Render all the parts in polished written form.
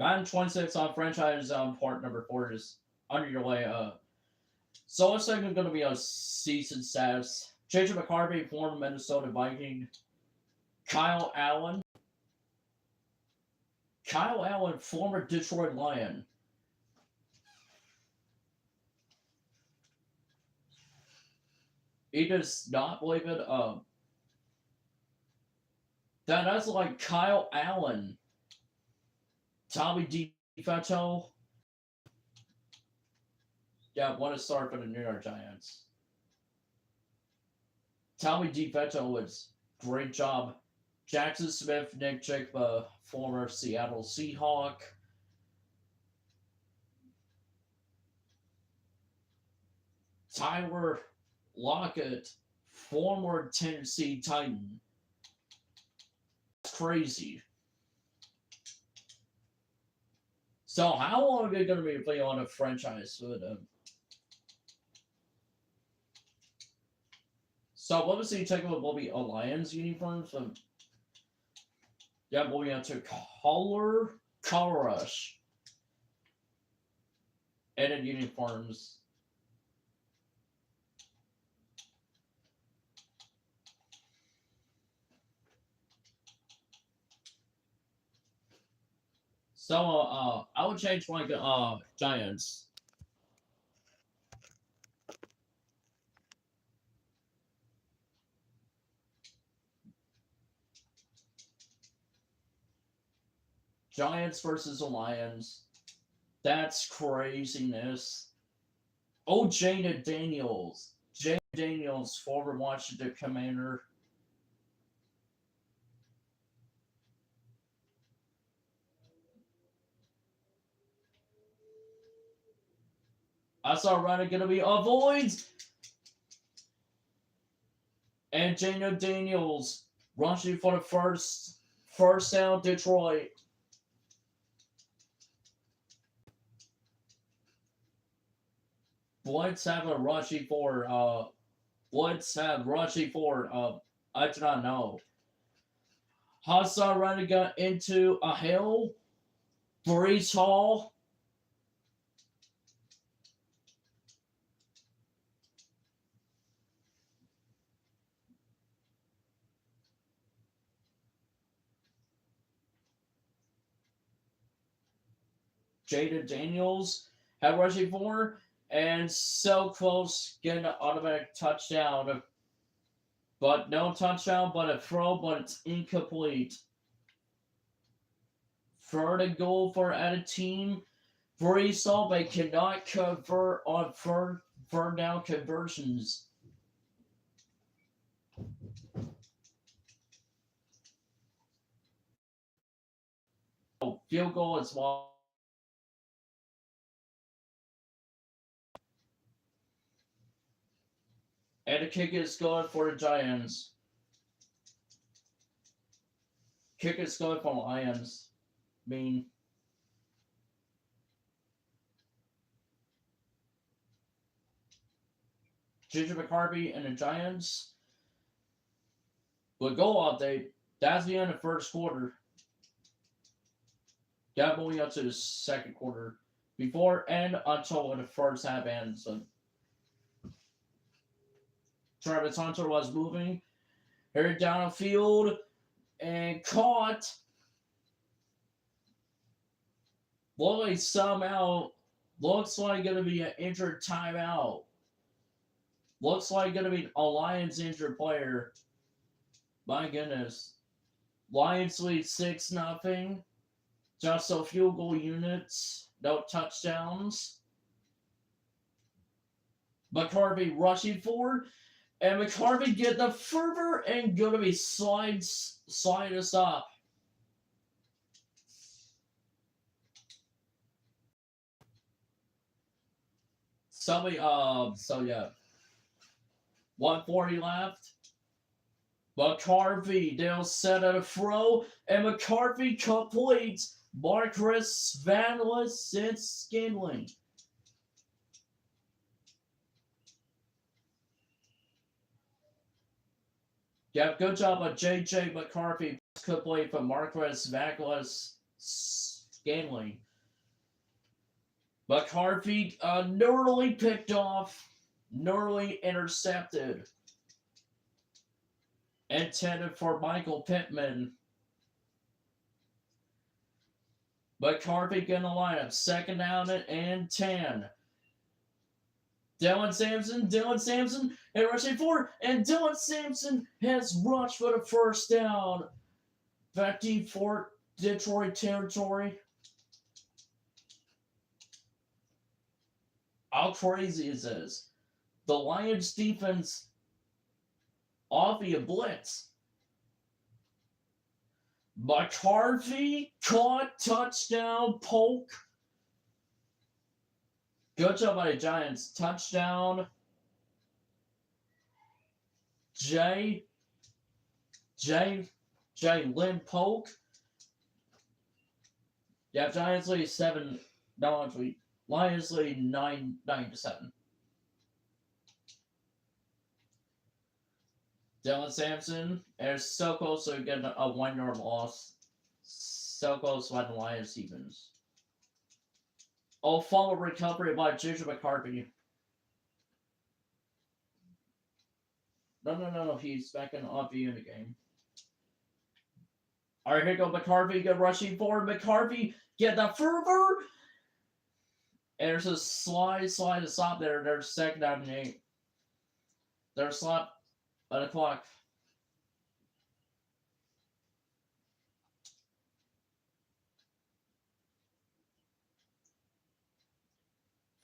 Madden 26 on franchise part number 4 is under your way. So it's like going to be a season status. JJ McCarthy, former Minnesota Viking. Kyle Allen. Kyle Allen, former Detroit Lion. He does not believe it. That's like Kyle Allen. Tommy DeFetto. Yeah, what a start for the New York Giants. Tommy DeFetto was great job. Jackson Smith, Nick Chigba, former Seattle Seahawk. Tyler Lockett, former Tennessee Titan. It's crazy. So how long are they going to be playing on a franchise for them? So what was he taking with Bobby Lions uniforms? Yeah, moving on to color rush. Edit uniforms. So I would change like Giants. Giants versus the Lions. That's craziness. Oh, Jada Daniels. Jada Daniels, former Washington Commander. I saw Ryan gonna be avoids. And Jada Daniels rushing for the first down, Detroit. Blitz have a rushing for Blitz have rushing for I do not know. Hassan running got into a hill. Brees Hall. Jada Daniels had rushing for, and so close getting an automatic touchdown. But no touchdown, but a throw, but it's incomplete. Third and goal for a team. Brees Hall, they cannot convert on third down conversions. Oh, field goal as well. And the kick is good for the Giants. Kick is good for the Lions. JJ McCarthy and the Giants. But goal update. That's the end of the first quarter. Got moving up to the second quarter. Before and until the first half ends. So Travis Hunter was moving. Here down the field and caught. Boy, somehow looks like gonna be an injured timeout. Looks like gonna be a Lions injured player. My goodness. Lions lead 6-0. Just so field goal units. No touchdowns. McCarthy rushing forward. And McCarthy get the fervor and gonna be slide us up. So yeah. 140 left. McCarthy, they'll set a throw, and McCarthy completes. Marcus Vanless and Skinling. Yeah, good job by J.J. McCarthy. Complete for Marcus Vanless Scanling. McCarthy narrowly picked off, narrowly intercepted. Intended for Michael Pittman. McCarthy gonna line up. Second down and 10. Dylan Sampson, and rushing forward, and Dylan Sampson has rushed for the first down. Back deep for Detroit territory. How crazy is this? The Lions defense off via blitz. McCarthy caught, touchdown, poke. Good job by the Giants. Touchdown. Lynn Polk. Yeah, Giants lead 7. No, actually, Lions lead 9-7. Dylan Sampson is so close to getting a 1-yard loss. So close by the Lions defense. Oh, follow recovery by J.J. McCarthy. No. He's back in the game. All right, here go McCarthy. Good rushing forward. McCarthy get the fervor. And there's a slide to stop there. There's second down and 8. There's slap at the clock.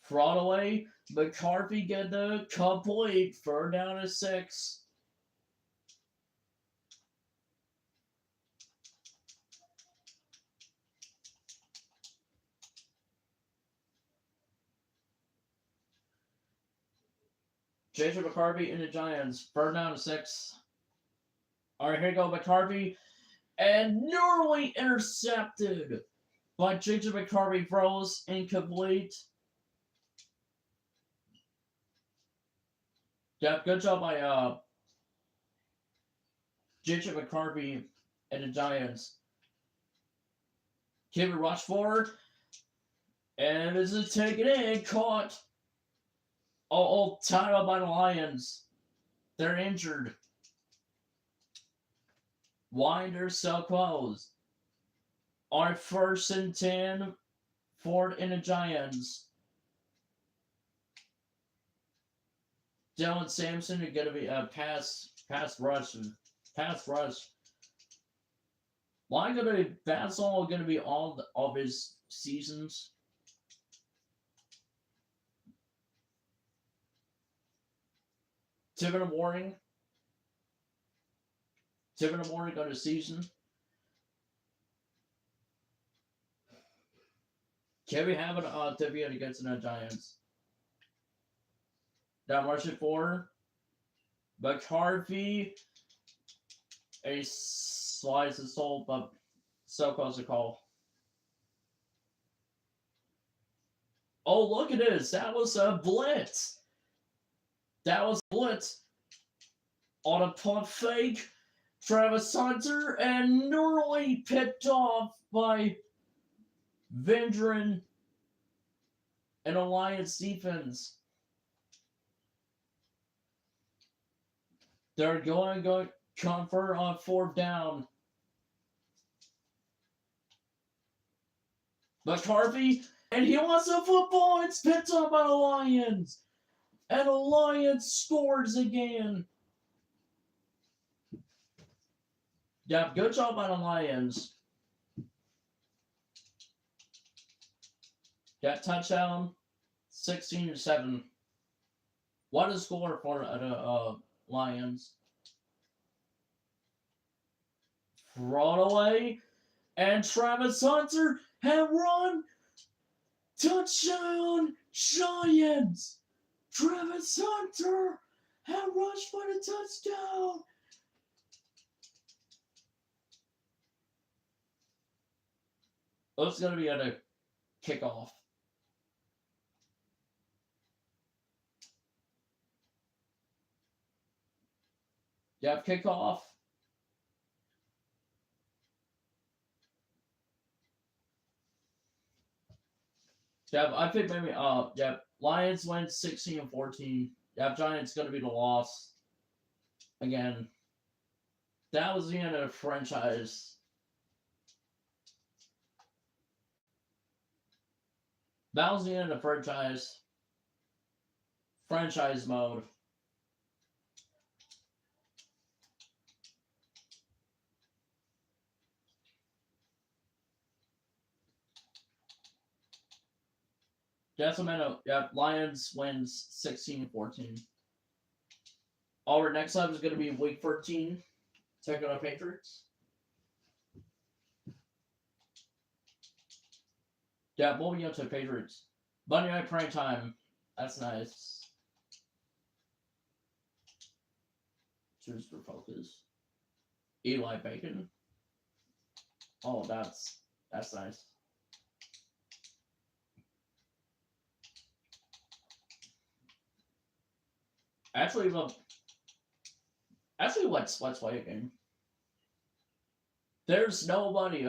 Broadway, McCarthy get the complete. Third down to 6. J.J. McCarthy and the Giants. Third down to 6. All right, here you go, McCarthy. And narrowly intercepted by J.J. McCarthy. Throws incomplete. Yeah, good job by J.J. McCarthy and the Giants. Kevin rush forward. And this is taken in. Caught. Oh, tied up by the Lions. They're injured. Winder so close. Our 1st and 10. Ford and the Giants. Dylan Sampson is going to be a pass rush. Why going to be that's all going to be all of his seasons? Tiffin Warning on the season. Can we have an Tiffin against the Giants? Down rushing forward. McCarthy. A slice of soul, but so close to call. Oh, look at this. That was a blitz. On a punt fake. Travis Hunter and narrowly picked off by Vendron and Alliance defense. They're going to convert on 4th down. McCarthy, and he wants the football. It's picked up by the Lions. And the Lions scores again. Yeah, good job by the Lions. Got touchdown, 16-7. What a score for the Lions. Broadway and Travis Hunter have run. Touchdown, Giants. Travis Hunter have rushed for the touchdown. It's going to be at a kickoff. You have kickoff. Yep, I think maybe yep. Lions win 16-14. Yep, Giants gonna be the loss. Again. That was the end of the franchise. That was the end of the franchise. Franchise mode. Just a minute. Yep, Lions wins 16-14. Our next up is going to be week 13. Taking on Patriots. Yeah, moving up to the Patriots. Monday night prime time. That's nice. Choose for focus. Eli Bacon. Oh, that's nice. Actually, let's play a game. There's nobody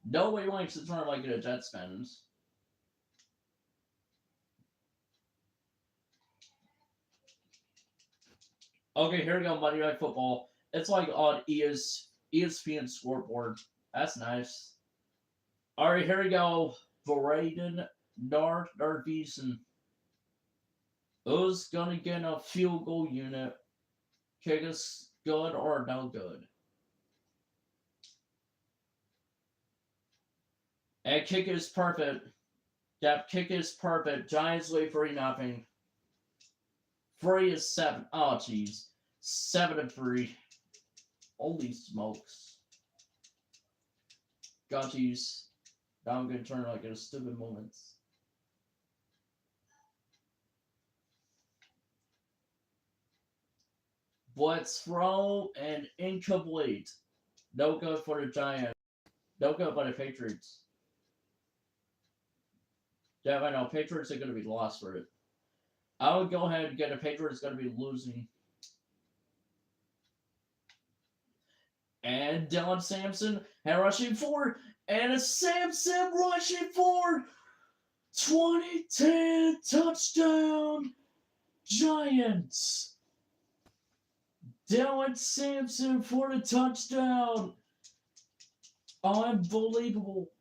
nobody likes to turn like a Jets fans. Okay, here we go, Monday Night Football. It's like on ESPN scoreboard. That's nice. Alright, here we go. Braden Narvison. Who's gonna get a field goal unit? Kick is good or no good? And kick is perfect. That kick is perfect. Giants lead 3-0. 3 is 7. Oh, jeez. 7-3. Holy smokes. God, jeez. Now I'm going to turn like in a stupid moment. Blitz throw and incomplete. No good for the Giants. No good by the Patriots. Yeah, I know. Patriots are going to be lost for it. I would go ahead and get a Patriots going to be losing. And Dylan Sampson and rushing forward. And a Sampson rushing forward. 2010 touchdown. Giants. Dylan Sampson for the touchdown. Unbelievable.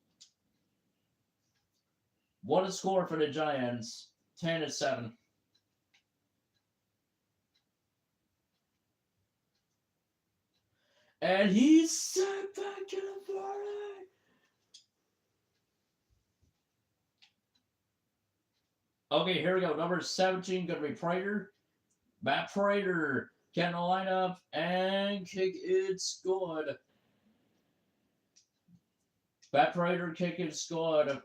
What a score for the Giants. 10-7. And he's sent back in the 40. Okay, here we go. Number 17 going to be Prater. Matt Prater can line up and kick. It's good. Matt Prater kick. It's good.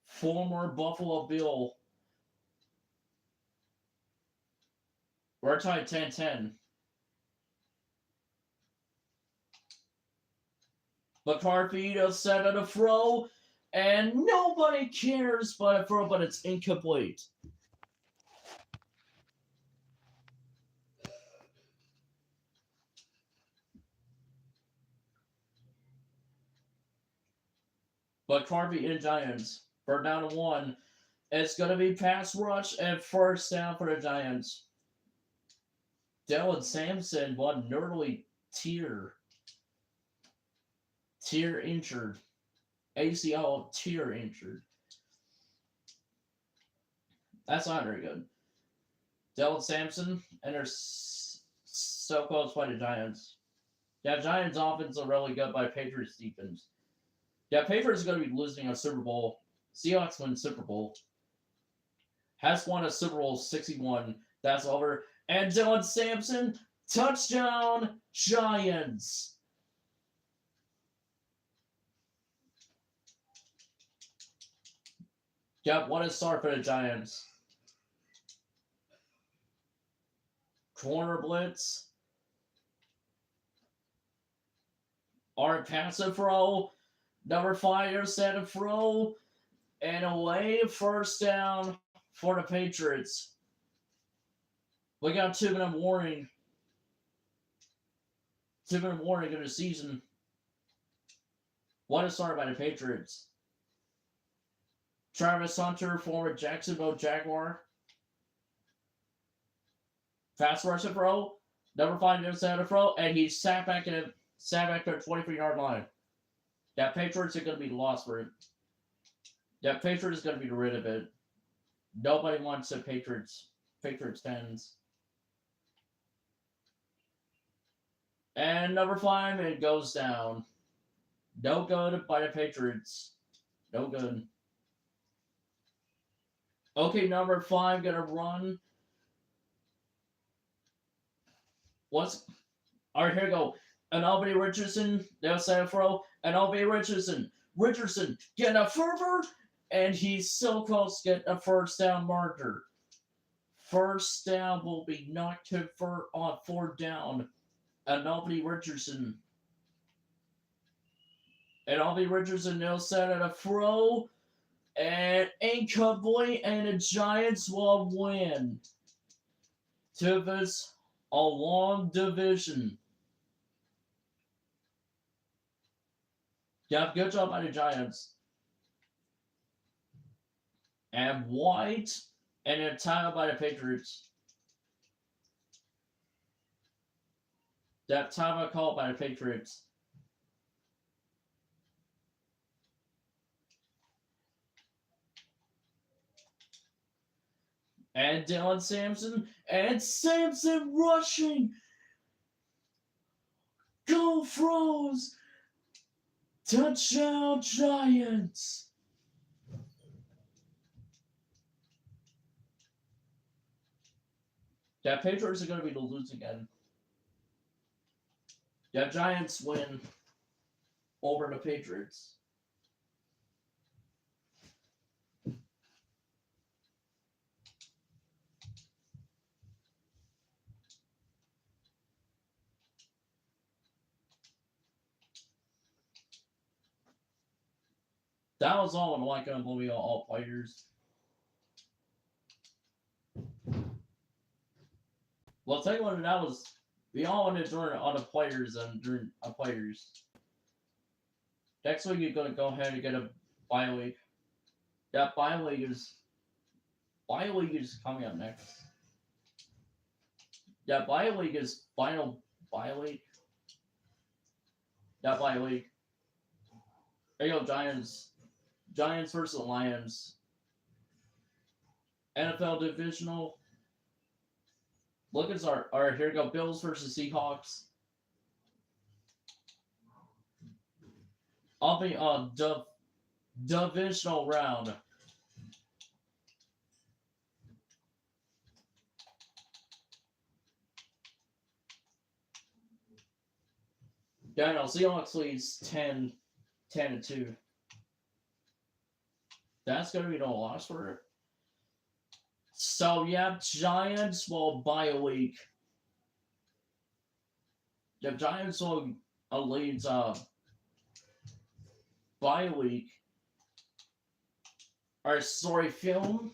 Former Buffalo Bill. We're tied 10-10. McCarthy does set at a throw, and nobody cares by a throw, but it's incomplete. McCarthy and Giants. For down to 1. It's going to be pass rush and first down for the Giants. Dylan Sampson, one nearly tear injured. ACL tear injured. That's not very good. Dylan Sampson, and they're so close by the Giants. Yeah, Giants offense are really good by Patriots defense. Yeah, Patriots are going to be losing a Super Bowl. Seahawks win Super Bowl. Has won a Super Bowl 61. That's over. And Dylan Sampson, touchdown, Giants. Yep, what a start for the Giants. Corner blitz. Art passive throw. Number 5 set a throw. And away, first down for the Patriots. We got 2-minute warning. 2-minute warning of the season. What a start by the Patriots. Travis Hunter, former Jacksonville Jaguar. Fast rusher throw. Number 5 inside the throw, and he sat back to the 23-yard line. That Patriots are going to be lost for it. That Patriots is going to be rid of it. Nobody wants the Patriots fans. And number 5, it goes down. No good by the Patriots. No good. Okay, number 5 gonna run. Alright, here we go. And Albany Richardson, they'll say a throw. And Albany Richardson getting a fervor, and he's so close to getting a first down marker. First down will be not convert on 4th down. And Albany Richardson. And Albany Richardson, they'll set at a throw. And incomplete, and the Giants will win. To this a long division. Yeah, good job by the Giants. And White, and a timeout by the Patriots. That timeout called by the Patriots. And Dylan Sampson, and Sampson rushing. Go Froze! Touchdown Giants! Yeah, Patriots are going to be the lose again. Yeah, Giants win over the Patriots. That was all in like movie all players. Well, I'll tell you what, that was. We all wanted during on the players and during players. Next week you're gonna go ahead and get a bye week. That bye week is coming up next. Yeah, bye week is final bye week. That bye week. There you go, Giants. Giants versus Lions. NFL divisional. Look at our here we go. Bills versus Seahawks. I'll be on divisional round. Yeah, no, Seahawks leads 10-2. That's gonna be no loss for it. So yeah, Giants will bye a week. The Giants will leads bye a week. Or sorry, film.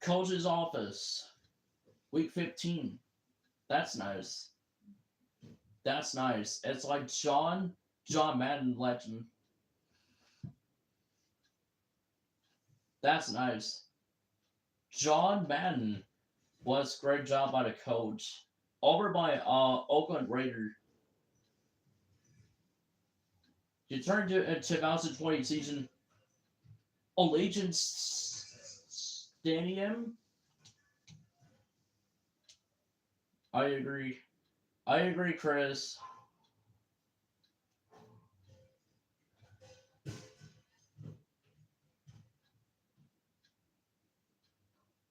Coach's office. Week 15. That's nice. That's nice. It's like John Madden legend. That's nice. John Madden was a great job by the coach. Over by Oakland Raiders. You turned to 2020 season Allegiant Stadium. I agree, Chris.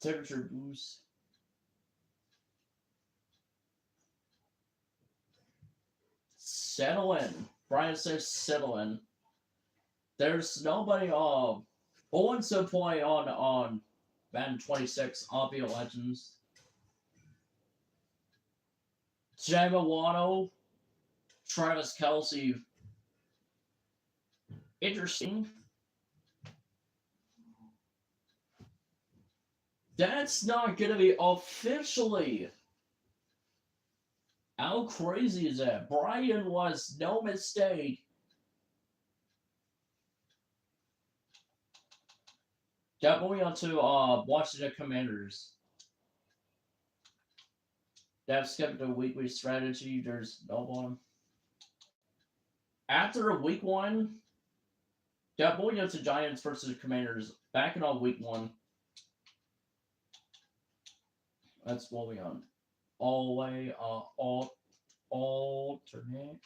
Temperature boost. Settle in. Brian says settle in. There's nobody who wants to play on Madden 26 Obvious Legends. Jamawano, Travis Kelce. Interesting. That's not going to be officially How crazy is that? Brian was no mistake. Got moving on to Washington Commanders. That skipped a weekly strategy. There's no one. After week one, got moving on to Giants versus Commanders. Back in on week one. That's what we on. All the way, alternate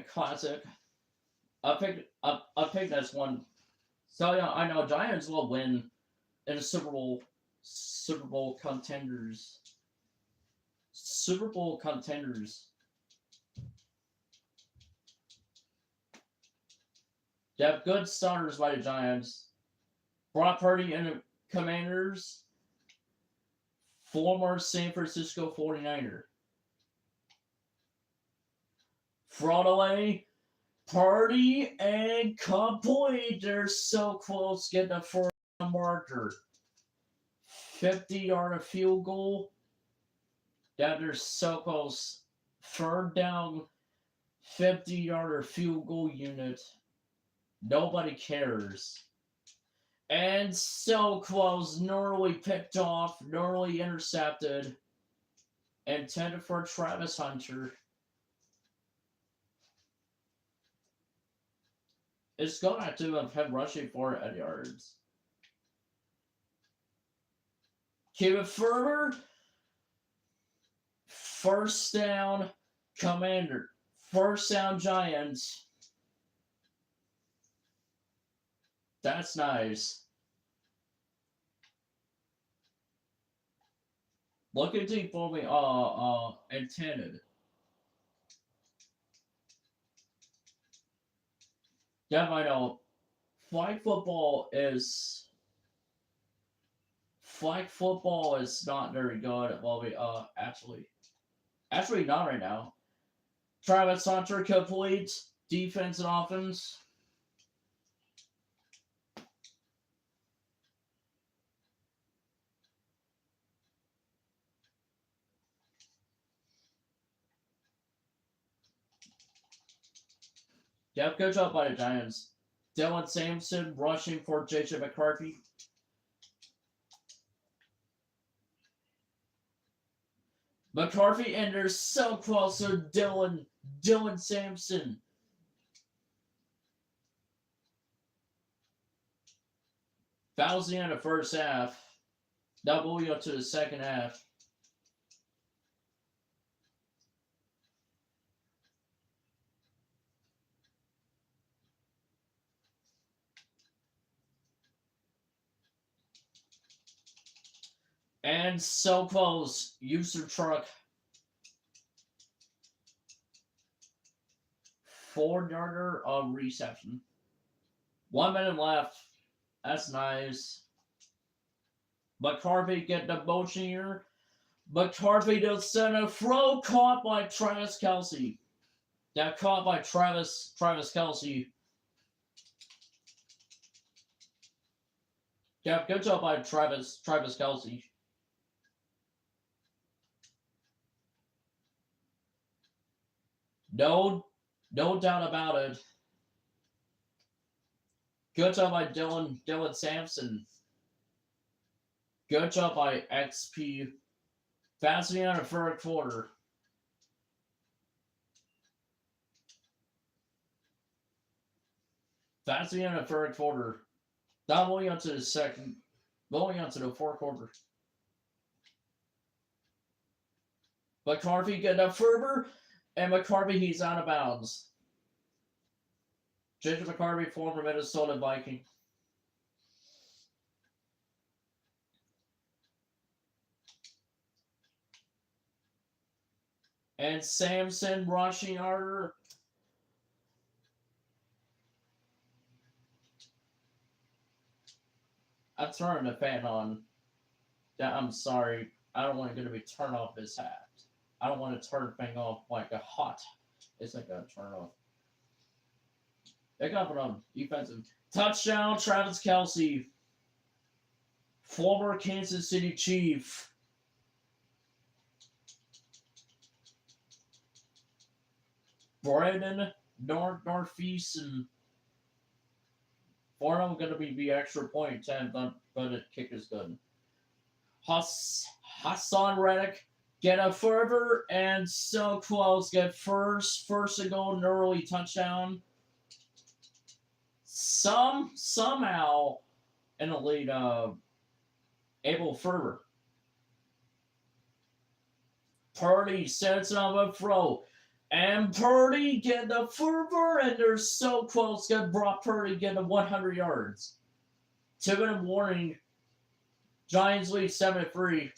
classic. I picked this one. So yeah, I know Giants will win in the Super Bowl. Super Bowl contenders. Super Bowl contenders. They have good starters by the Giants. Brock Purdy and the Commanders. Former San Francisco 49er. Broadway, Purdy, and complete. They're so close getting the first marker. 50-yard field goal. That they're so close. Third down, 50-yard field goal unit. Nobody cares. And so close. Nearly picked off. Nearly intercepted. Intended for Travis Hunter. It's going to have him rushing for 8 yards. Keep it further. First down, Commander. First down, Giants. That's nice. Looking deep for me, intended. Yeah, I know. Flag football is not very good. Well, we actually not right now. Travis Hunter completes defense and offense. Yep, good job by the Giants. Dylan Sampson rushing for J.J. McCarthy. McCarthy and they're so close to Dylan Sampson. Fouls in the first half. Now moving up to the second half. And so close. User truck. 4-yarder of reception. 1 minute left. That's nice. McCarthy getting the motion here. McCarthy to center. Throw caught by Travis Kelce. That caught by Travis Kelce. Yeah, good job by Travis Kelce. No doubt about it. Good job by Dylan Sampson. Good job by XP. Passing on a third quarter. Passing on a third quarter. Now going on to the second. Going on to the fourth quarter. McCarthy getting a further. And McCarthy, he's out of bounds. J.J. McCarthy, former Minnesota Viking. And Samson rushing harder. I turned the fan on. I'm sorry. I don't want it to be turned off this hat. I don't want to turn the thing off like a hot. It's like a turn off. They got it on defensive. Touchdown, Travis Kelce. Former Kansas City Chief. Brandon, Northeast, and Farnham going to be the extra point 10, but the kick is good. Hassan Reddick get a fervor and so close. Get first to go, an early touchdown. Somehow in the lead, Abel Ferber. Purdy sets up a throw. And Purdy get the fervor, and they're so close. Get Brock Purdy get the 100 yards. 2-minute warning. Giants lead 7-3.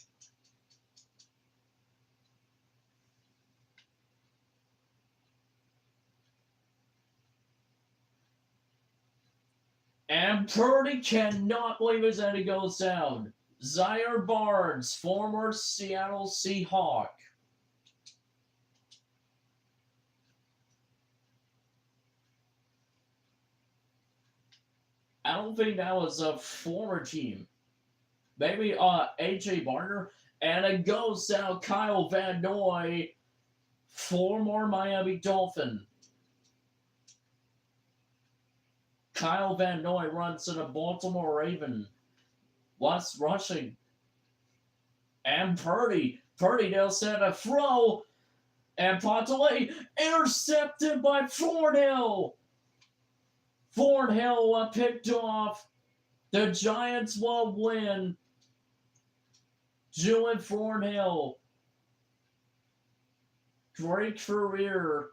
And Purdy cannot believe his end goes down. Zaire Barnes, former Seattle Seahawk. I don't think that was a former team. Maybe AJ Barner. And it goes down Kyle Van Noy, former Miami Dolphin. Kyle Van Noy runs to the Baltimore Raven. What's rushing? And Purdy. They'll set a throw. And Pontelay intercepted by Thornhill. Thornhill picked off. The Giants will win. Julian Thornhill. Great career.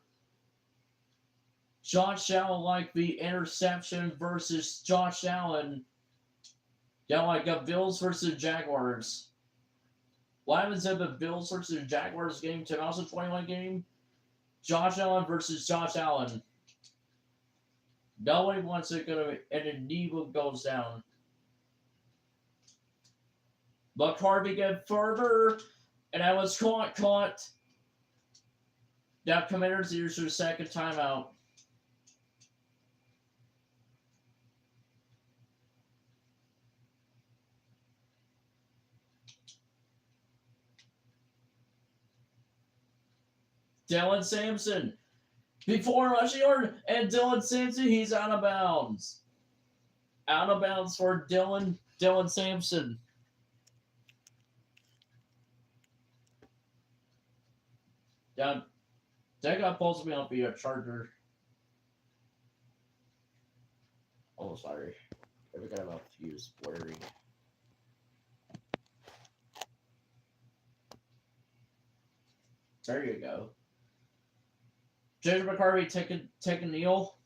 Josh Allen like the interception versus Josh Allen. Yeah, like a Bills versus Jaguars. What happens in the Bills versus Jaguars game, 2021 game? Josh Allen versus Josh Allen. Nobody wants it gonna, and the knee goes down. McCarthy get further, and that was caught. Now Commanders use their second timeout. Dylan Sampson. Before rushing yard, and Dylan Sampson, he's out of bounds. Out of bounds for Dylan Sampson. Yeah, that got supposed to be on be a Charger. Oh, sorry. I forgot about Fuse blurry. There you go. James McCarthy take a kneel,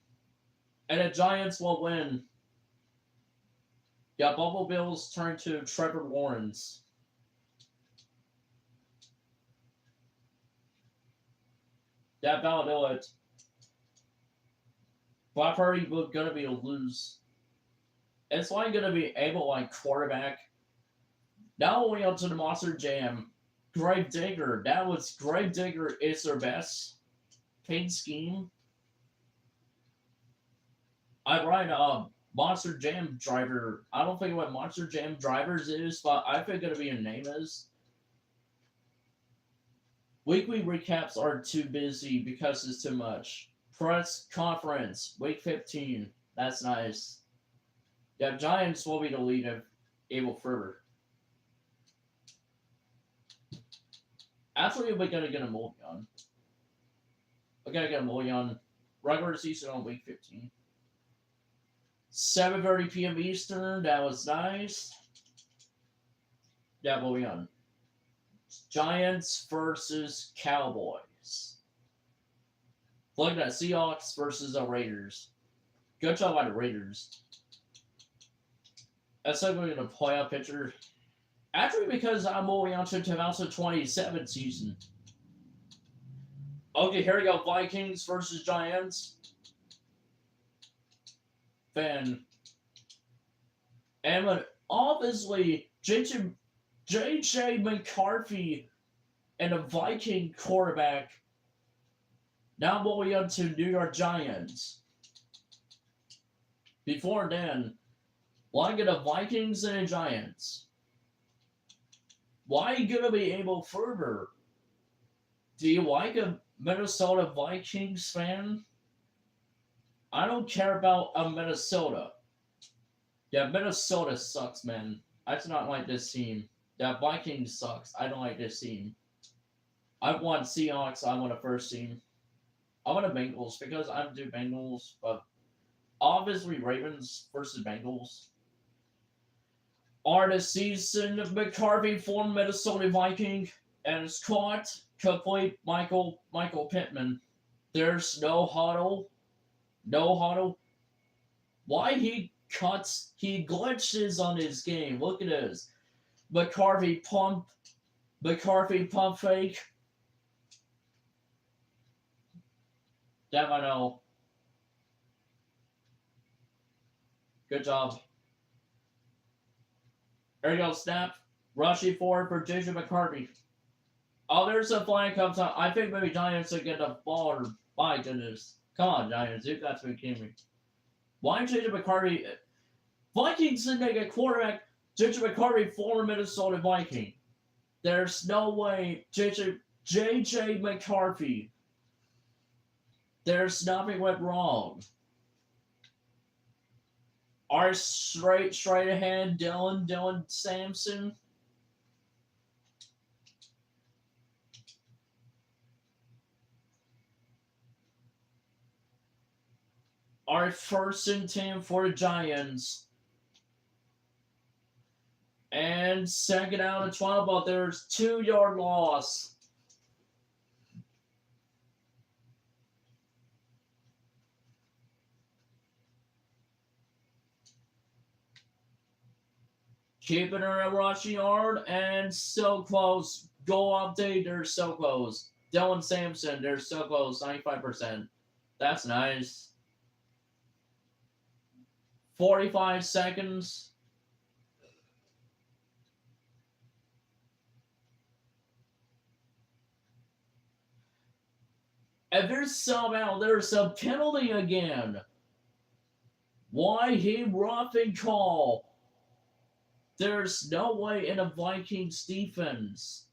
and the Giants will win. Yeah, Buffalo Bills turn to Trevor Lawrence. That that'll do it. Brock Purdy was gonna be a lose. It's like gonna be able like quarterback. Now we on to the Monster Jam. Grave Digger. That was Grave Digger is their best paint scheme. I write Monster Jam Driver. I don't think what Monster Jam Drivers is, but I think gonna be a name is. Weekly recaps are too busy because it's too much. Press conference, week 15. That's nice. Yeah, Giants will be the lead of Abel Ferber. Actually, we're gonna get a mulligan. We're gonna get a mulligan. Regular season on week 15. 7:30 p.m. Eastern. That was nice. Yeah, mulligan. Giants versus Cowboys. Look at that. Seahawks versus the Raiders. Good job by the Raiders. That's like we're going to play a picture. Actually, because I'm moving on to 2027 season. Okay, here we go. Vikings versus Giants. Then, and obviously, J.J. McCarthy and a Viking quarterback. Now moving on to New York Giants. Before then, why get the Vikings and the Giants? Why are you gonna be Abel Ferber? Do you like him? Minnesota Vikings fan. I don't care about Minnesota. Yeah, Minnesota sucks, man. I do not like this team. Yeah, Vikings sucks. I don't like this team. I want Seahawks. I want a first team. I want a Bengals because I do Bengals, but obviously Ravens versus Bengals. Are the season McCarvey former Minnesota Viking and is caught complete Michael Pittman. There's no huddle. No huddle. Why he glitches on his game. Look at this. McCarvey pump fake. Damn, I know. Good job. There you go, snap. Rushing forward for Jason McCarthy. Oh, there's a flying comes out. I think maybe Giants will get the ball. Or, my goodness. Come on, Giants. You've got to be kidding me. Why Jason McCarthy? Vikings didn't make a quarterback. Jason McCarthy, former Minnesota Viking. There's no way. JJ McCarthy. There's nothing went wrong. Our straight ahead, Dylan Sampson. Our first and 10 for the Giants. And second out and 12, but there's 2-yard loss. Keeping her at rushing yard and so close. Goal update, they're so close. Dylan Sampson, they're so close, 95%. That's nice. 45 seconds. And there's a penalty again. Why he roughing call? There's no way in a Vikings defense.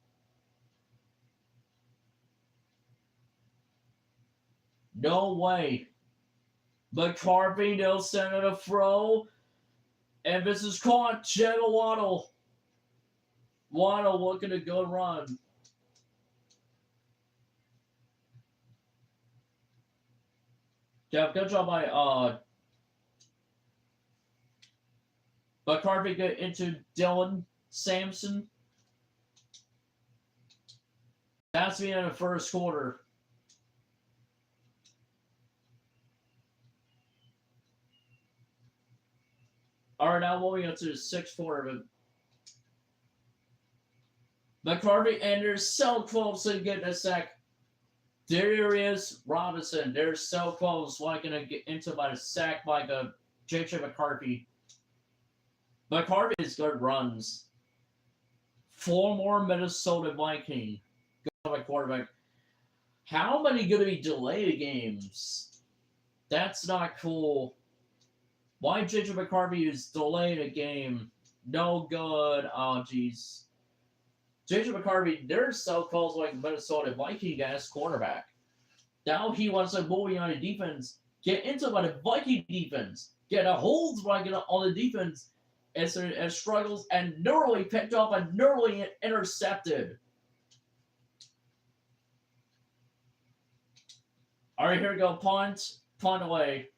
No way. McCarthy, they'll send it a throw. And this is caught. Jetta Waddle. Waddle looking to go run. Yeah, good job by McCarthy get into Dylan Sampson. That's the end of the first quarter. All right, now moving on to the sixth quarter. McCarthy and they're so close to getting a sack. There is Robinson. They're so close. Like gonna get into by the sack by the J.J. McCarthy. McCarthy is good runs. 4 more Minnesota Viking. Go by quarterback. How many gonna be delayed games? That's not cool. Why J.J. McCarthy is delayed a game? No good. Oh jeez. J.J. McCarthy, they're so close like Minnesota Viking as quarterback. Now he wants to bully on the defense, get into by the Viking defense, get a hold on the defense, and struggles and narrowly picked up and narrowly intercepted. All right, here we go. Punt away.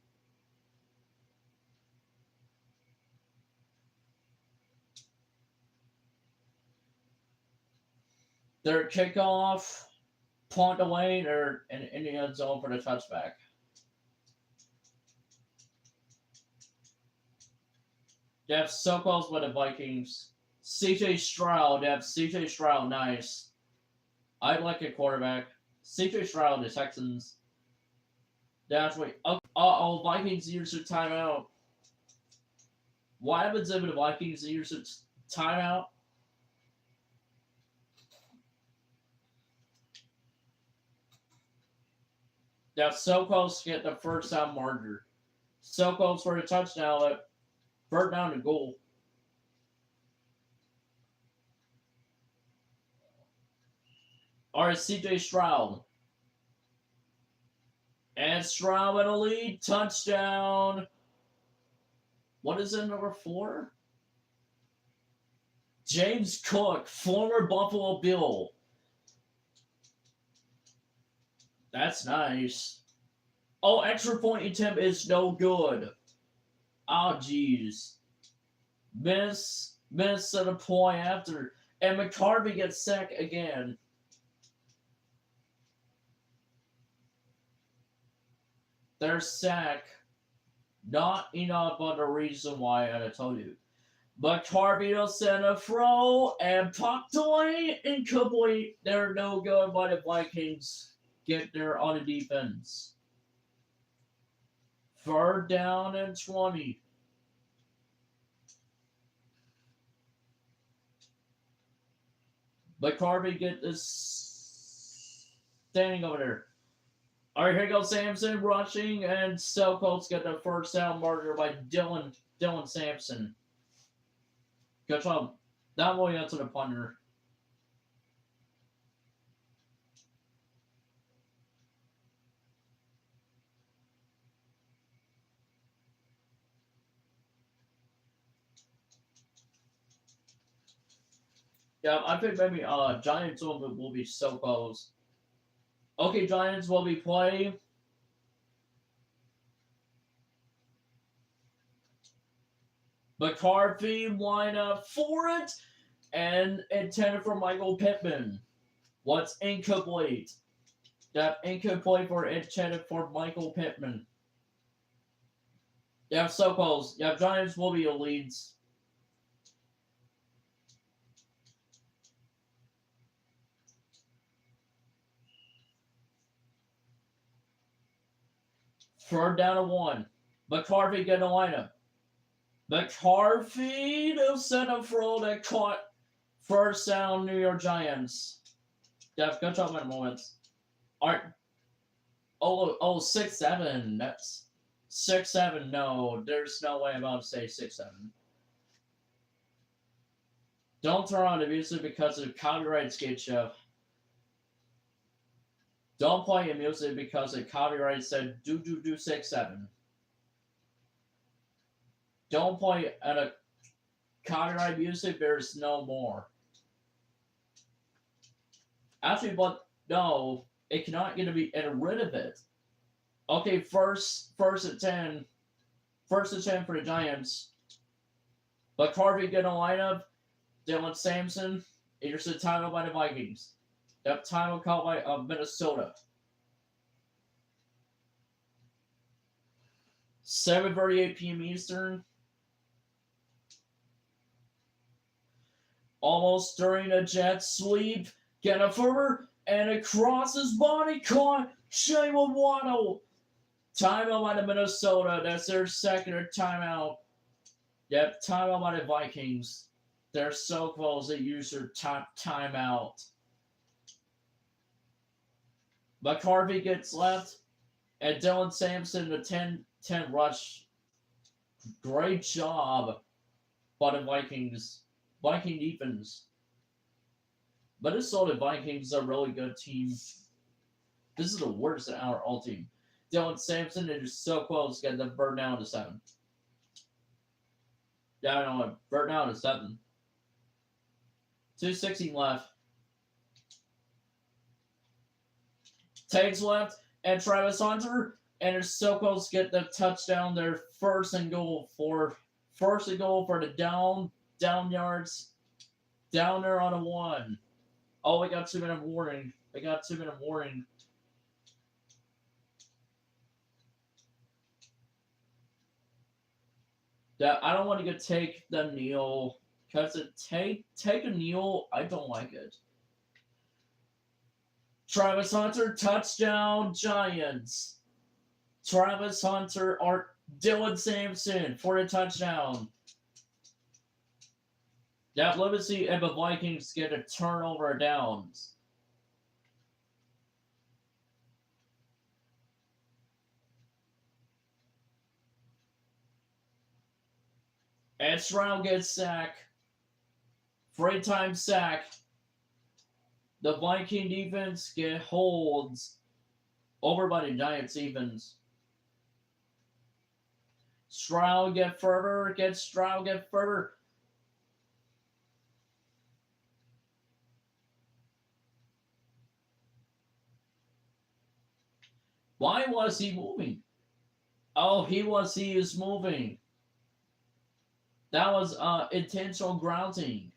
Their kickoff, punt away, they're in the end zone for the touchback. They have so close with the Vikings. CJ Stroud, nice. I like a quarterback. CJ Stroud, the Texans. That's right. Uh-oh, Vikings use a timeout. What happens if the Vikings use a timeout? They're so close to get the first down marker. So close for a touchdown. Third down and goal. All right, CJ Stroud. And Stroud with a lead. Touchdown. What is it, number 4? James Cook, former Buffalo Bill. That's nice. Oh, extra point attempt is no good. Oh, jeez. Miss at a point after. And McCarvey gets sacked again. Their sack. Not enough but the reason why I told you. McCarvey will send a throw and popped away incomplete. They're no good by the Vikings. Get there on the defense. 3rd down and 20. McCarvey get this standing over there. All right, here goes Sampson rushing, and Selcolts get the first down marker by Dylan Sampson. Good job. That way out to the punter. Yeah, I think maybe Giants will be so close. Okay, Giants will be playing. McCarthy line up for it, and intended for Michael Pittman. What's incomplete? That incomplete for intended for Michael Pittman. Yeah, so close. Yeah, Giants will be leads. Third down to 1. McCarthy getting a lineup. McCarthy to send a throw that caught first down New York Giants. Jeff, good job in a moment. Alright. Oh, 6-7. That's 6-7. No, there's no way I'm about to say 6-7. Don't turn on the music because of copyright skate show. Don't play your music because the copyright said do 6-7. Don't play at a copyright music, there's no more. Actually, but no, it cannot get to be get rid of it. Okay, first and 10. First and 10 for the Giants. But Carvey get a lineup. Dylan Sampson. Here's the timeout by the Vikings. That timeout called by Minnesota. 7:38 p.m. Eastern. Almost during a jet sweep. Get a further and across his body caught Shayla Waddle. Timeout by the Minnesota. That's their second timeout. Yep, timeout by the Vikings. They're so close they use their timeout. McCarvey gets left. And Dylan Sampson, the 10 rush. Great job by the Vikings. Viking defense. But it's still the Vikings are a really good team. This is the worst in our all team. Dylan Sampson is so close to getting the bird down to 7. Down on bird down to 7. 2:16 left. Takes left and Travis Hunter and it's so close to get the touchdown. Their first and goal for the down yards. Down there on a 1. Oh, we got 2-minute warning. We got 2-minute warning. That I don't want to take the kneel because take a kneel. I don't like it. Travis Hunter touchdown Giants. Travis Hunter or Dylan Sampson for a touchdown. That let me see if the Vikings get a turnover of downs. And Stroud gets sacked. Free time sack. The Viking defense holds Over by the Giants evens. Stroud get further. Stroud get further. Why was he moving? Oh, he is moving. That was intentional grounding.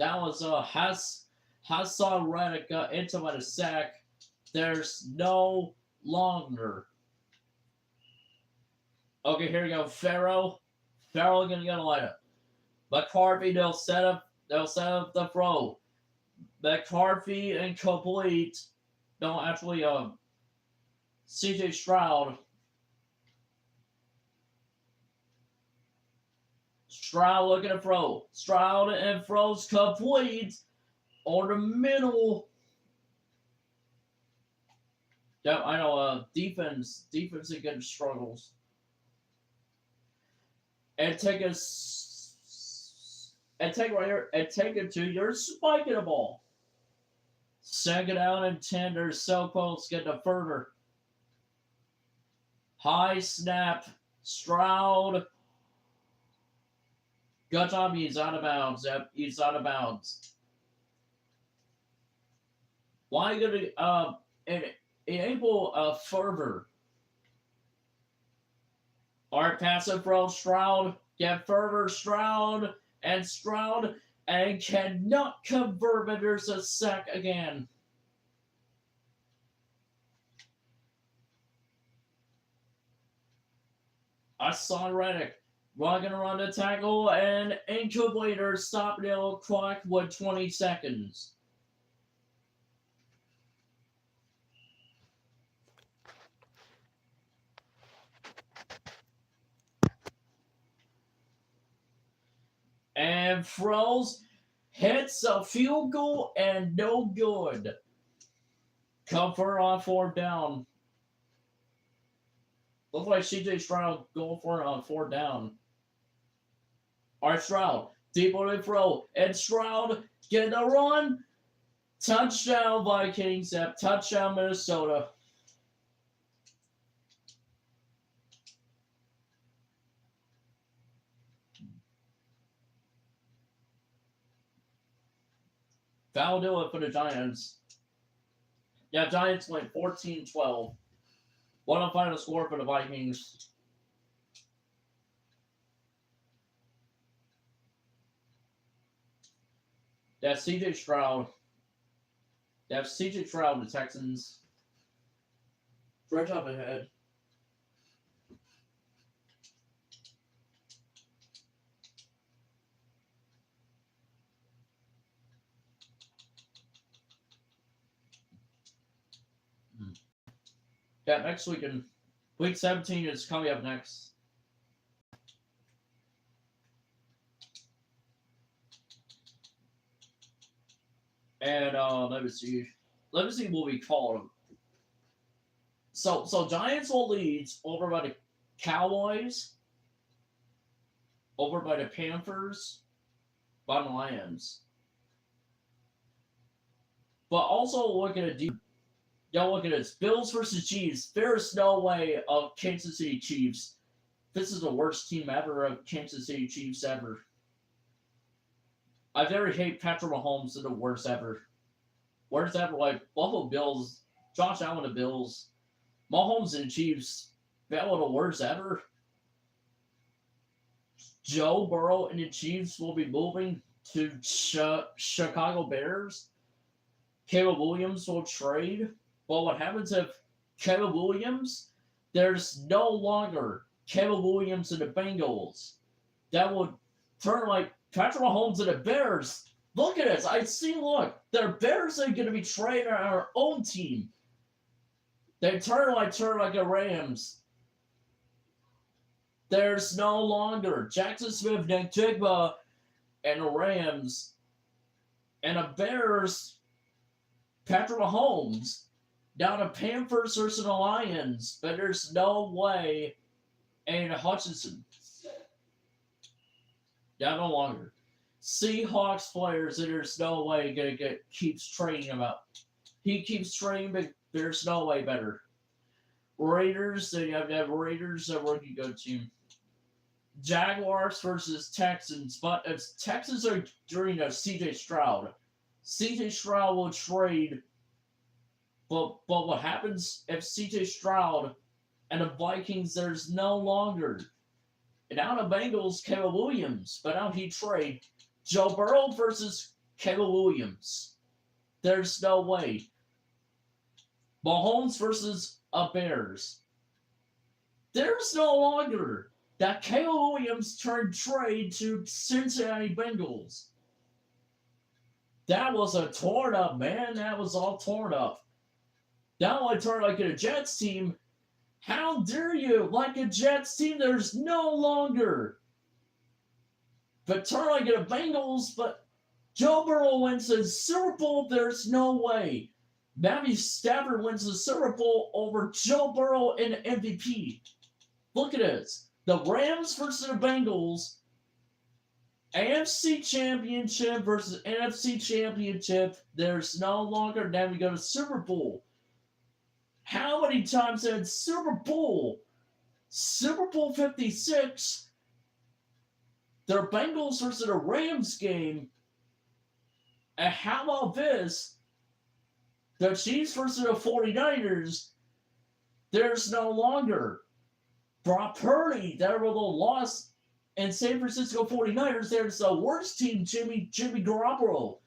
That was Hassan Reddick got into a sack. There's no longer. Okay, here we go. Farrell gonna get a lineup. McCarthy, they'll set up the throw. McCarthy incomplete. No, actually, CJ Stroud. Stroud looking to throw. Stroud and throws complete. Or the middle. Yeah, I know. Defense again struggles. And take right here and take it to your spiking the ball. Second out and 10. They're so close. Get the further. High snap. Stroud. Good job. He's out of bounds. Yep, he's out of bounds. Why are you gonna enable further? Alright, passive throw. Stroud. Get further. Stroud and cannot convert, but there's a sack again. Hassan Reddick. Gonna run the tackle and incubator stop the clock with 20 seconds. And throws, hits a field goal and no good. Cover on 4th down. Looks like CJ Stroud going for it on 4th down. Alright, Stroud. Deep on the throw. And Stroud getting a run. Touchdown Vikings. Touchdown Minnesota. That'll do it for the Giants. Yeah, Giants went 14-12. What a final score for the Vikings. That's CJ Stroud. That's CJ Stroud, the Texans. Right up ahead. Yeah, next weekend. Week 17 is coming up next. And let me see what we call them. So Giants will lead over by the Cowboys, over by the Panthers, by the Lions. But also look at it. Y'all look at this. Bills versus Chiefs. There's no way of Kansas City Chiefs. This is the worst team ever of Kansas City Chiefs ever. I've never hated Patrick Mahomes to the worst ever. Worst ever, like Buffalo Bills, Josh Allen the Bills, Mahomes and the Chiefs. That was the worst ever. Joe Burrow and the Chiefs will be moving to Chicago Bears. Caleb Williams will trade. Well, what happens if Caleb Williams, there's no longer Caleb Williams and the Bengals? That would turn like Patrick Mahomes and the Bears. Look at this. Look. The Bears are going to be trading our own team. They turn like the Rams. There's no longer Jackson Smith, Nick Jigba, and the Rams. And the Bears, Patrick Mahomes. Down to Panthers versus the Lions. But there's no way. And Hutchinson. Yeah, no longer. Seahawks players, and there's no way keeps training him up. He keeps training, but there's no way better. Raiders, then you have to have Raiders, a rookie go team. Jaguars versus Texans, but if Texans are during a CJ Stroud. CJ Stroud will trade, but what happens if CJ Stroud and the Vikings, there's no longer. And now the Bengals, Caleb Williams, but now he trade Joe Burrow versus Caleb Williams. There's no way. Mahomes versus a Bears. There's no longer. That Caleb Williams turned trade to Cincinnati Bengals. That was a torn up, man. That was all torn up. Now I turn like a Jets team. How dare you? Like a Jets team, there's no longer. But turn like a Bengals, but Joe Burrow wins the Super Bowl, there's no way. Matthew Stafford wins the Super Bowl over Joe Burrow in MVP. Look at this. The Rams versus the Bengals. AFC Championship versus NFC Championship. There's no longer. Now we go to Super Bowl. How many times had Super Bowl? Super Bowl 56. The Bengals versus the Rams game. And how about this? The Chiefs versus the 49ers. There's no longer. Brock Purdy, that were the loss in San Francisco 49ers. There's the worst team, Jimmy Garoppolo.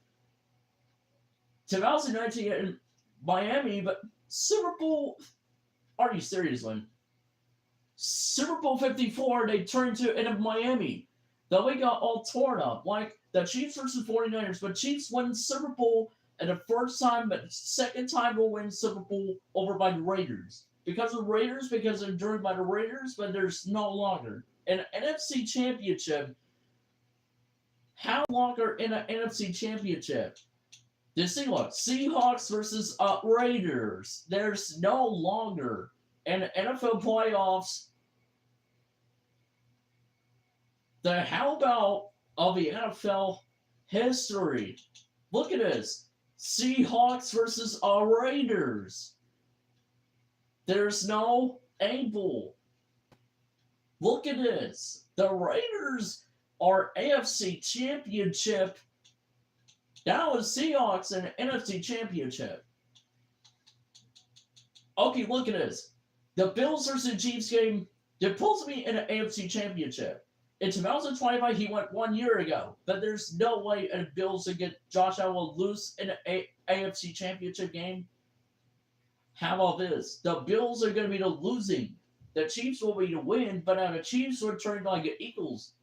2019 in Miami, but Super Bowl, are you serious, Lynn? Super Bowl 54, they turned to in Miami. Then we got all torn up, like the Chiefs versus 49ers, but Chiefs win Super Bowl and the first time, but second time we'll win Super Bowl over by the Raiders. Because of Raiders, because they're driven by the Raiders, but there's no longer. An NFC Championship, how longer in an NFC Championship? The Seahawks versus Raiders. There's no longer. And NFL playoffs, how about of the NFL history? Look at this. Seahawks versus Raiders. There's no able. Look at this. The Raiders are AFC Championship. Now it's Seahawks and NFC Championship. Okay, look at this. The Bills versus Chiefs game, they're supposed to be in an AFC Championship. In 2025, he went 1 year ago. But there's no way the Bills to get Josh Allen lose in an AFC Championship game. How about this? The Bills are going to be the losing. The Chiefs will be the win, but now the Chiefs will turn like the Eagles.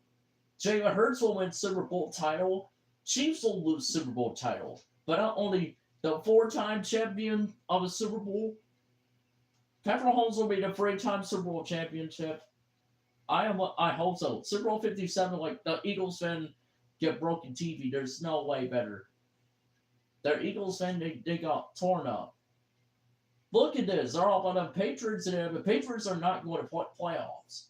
Jalen Hurts will win Super Bowl title. Chiefs will lose Super Bowl title. But not only the 4-time champion of the Super Bowl, Patrick Mahomes will be the 3-time Super Bowl championship. I hope so. Super Bowl 57, like the Eagles fan get broken TV. There's no way better. Their Eagles fan, they got torn up. Look at this. They're all about the Patriots, and the Patriots are not going to playoffs.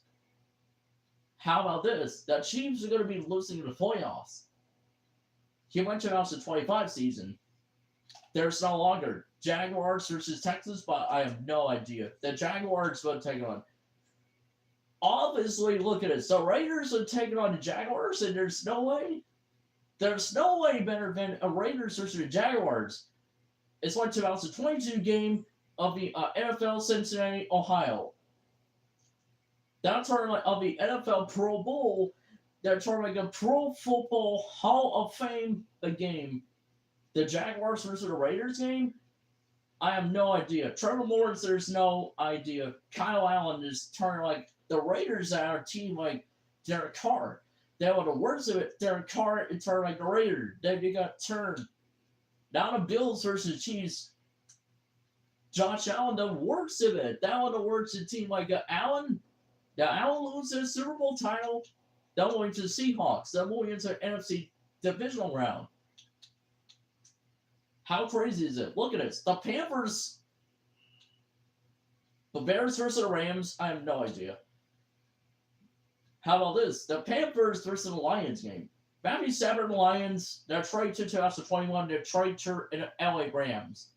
How about this? The Chiefs are going to be losing the playoffs. He went to 2025 season. There's no longer Jaguars versus Texans, but I have no idea. The Jaguars will take on. Obviously, look at it. The Raiders are taking on the Jaguars, and there's no way. There's no way better than a Raiders versus the Jaguars. It's like 2022 game of the NFL Cincinnati, Ohio. That tournament of the NFL Pro Bowl, they're tournament like a Pro Football Hall of Fame game. The Jaguars versus the Raiders game, I have no idea. Trevor Lawrence, there's no idea. Kyle Allen is turning like the Raiders are a team like Derek Carr. They were the words of it. Derek Carr and turned like the Raiders. Then they got turned. Now the Bills versus Chiefs. Josh Allen, the works of it. That one the works of the team like Allen. Now Allen loses his Super Bowl title. They're going to the Seahawks. They're going into the NFC divisional round. How crazy is it? Look at this. The Panthers. The Bears versus the Rams. I have no idea. How about this? The Panthers versus the Lions game. Matthew Stafford Lions, Detroit to 2021, Detroit to LA Rams.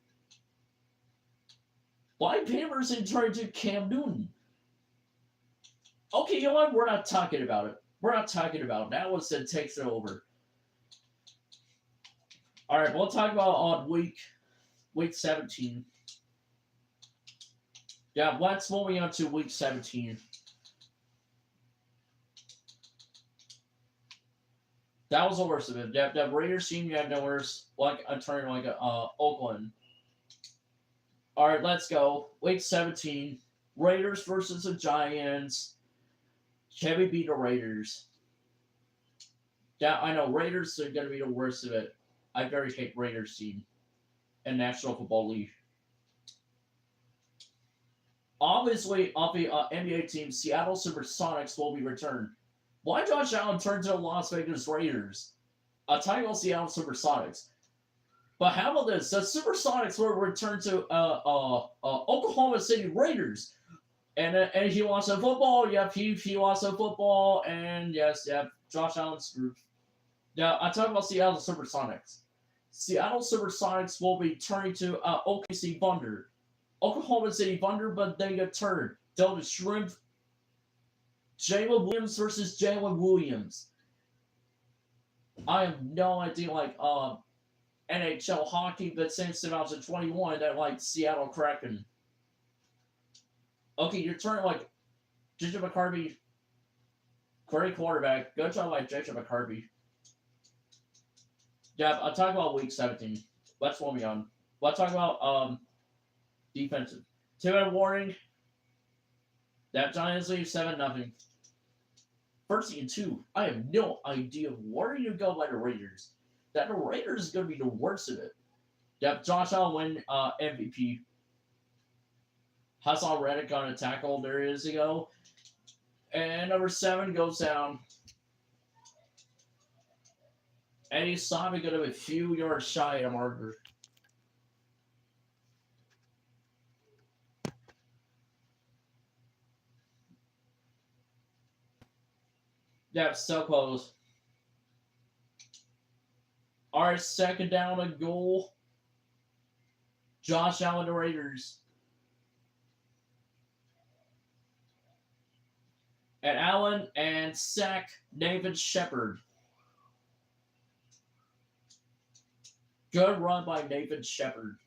Why Panthers in charge of Cam Newton? Okay, you know what? We're not talking about it. We're not talking about it. That was that takes it over. All right, we'll talk about on week 17. Yeah, let's moving on to week 17. That was the worst of it. The Raiders team, you have no worse. Like a turn like Oakland. All right, let's go. Week 17. Raiders versus the Giants. Can we beat the Raiders? Yeah, I know. Raiders are going to be the worst of it. I very hate Raiders team in National Football League. Obviously, on the NBA team, Seattle Supersonics will be returned. Why Josh Allen turned to the Las Vegas Raiders? I'll tell you about Seattle Supersonics. But how about this? The Supersonics will return to Oklahoma City Raiders. And he wants a football. Yep, he wants a football. And yes, yep, Josh Allen's group. Now, I'm talking about Seattle Supersonics. Seattle Supersonics will be turning to OKC Thunder. Oklahoma City Thunder, but they get turned. They'll just shrimp Jalen Williams versus Jalen Williams. I have no idea, like, NHL hockey, but since 2021, that, like, Seattle Kraken. Okay, you're turning, like, JJ McCarthy, great quarterback. Good job, like, JJ McCarthy. Yeah, I'll talk about week 17. Let's move on. Let's talk about, defensive. 2-minute warning. That Giants lead 7-0. First and 2. I have no idea where you go by the Raiders. That the Raiders is going to be the worst of it. Yep, Josh Allen win MVP. Hassan Reddick on a tackle there years ago. And number 7 goes down. And he's probably going to be a few yards shy of a marker. Yeah, so close. Alright, second down and goal. Josh Allen, the Raiders. And Allen and sack David Shepard. Good run by David Shepard.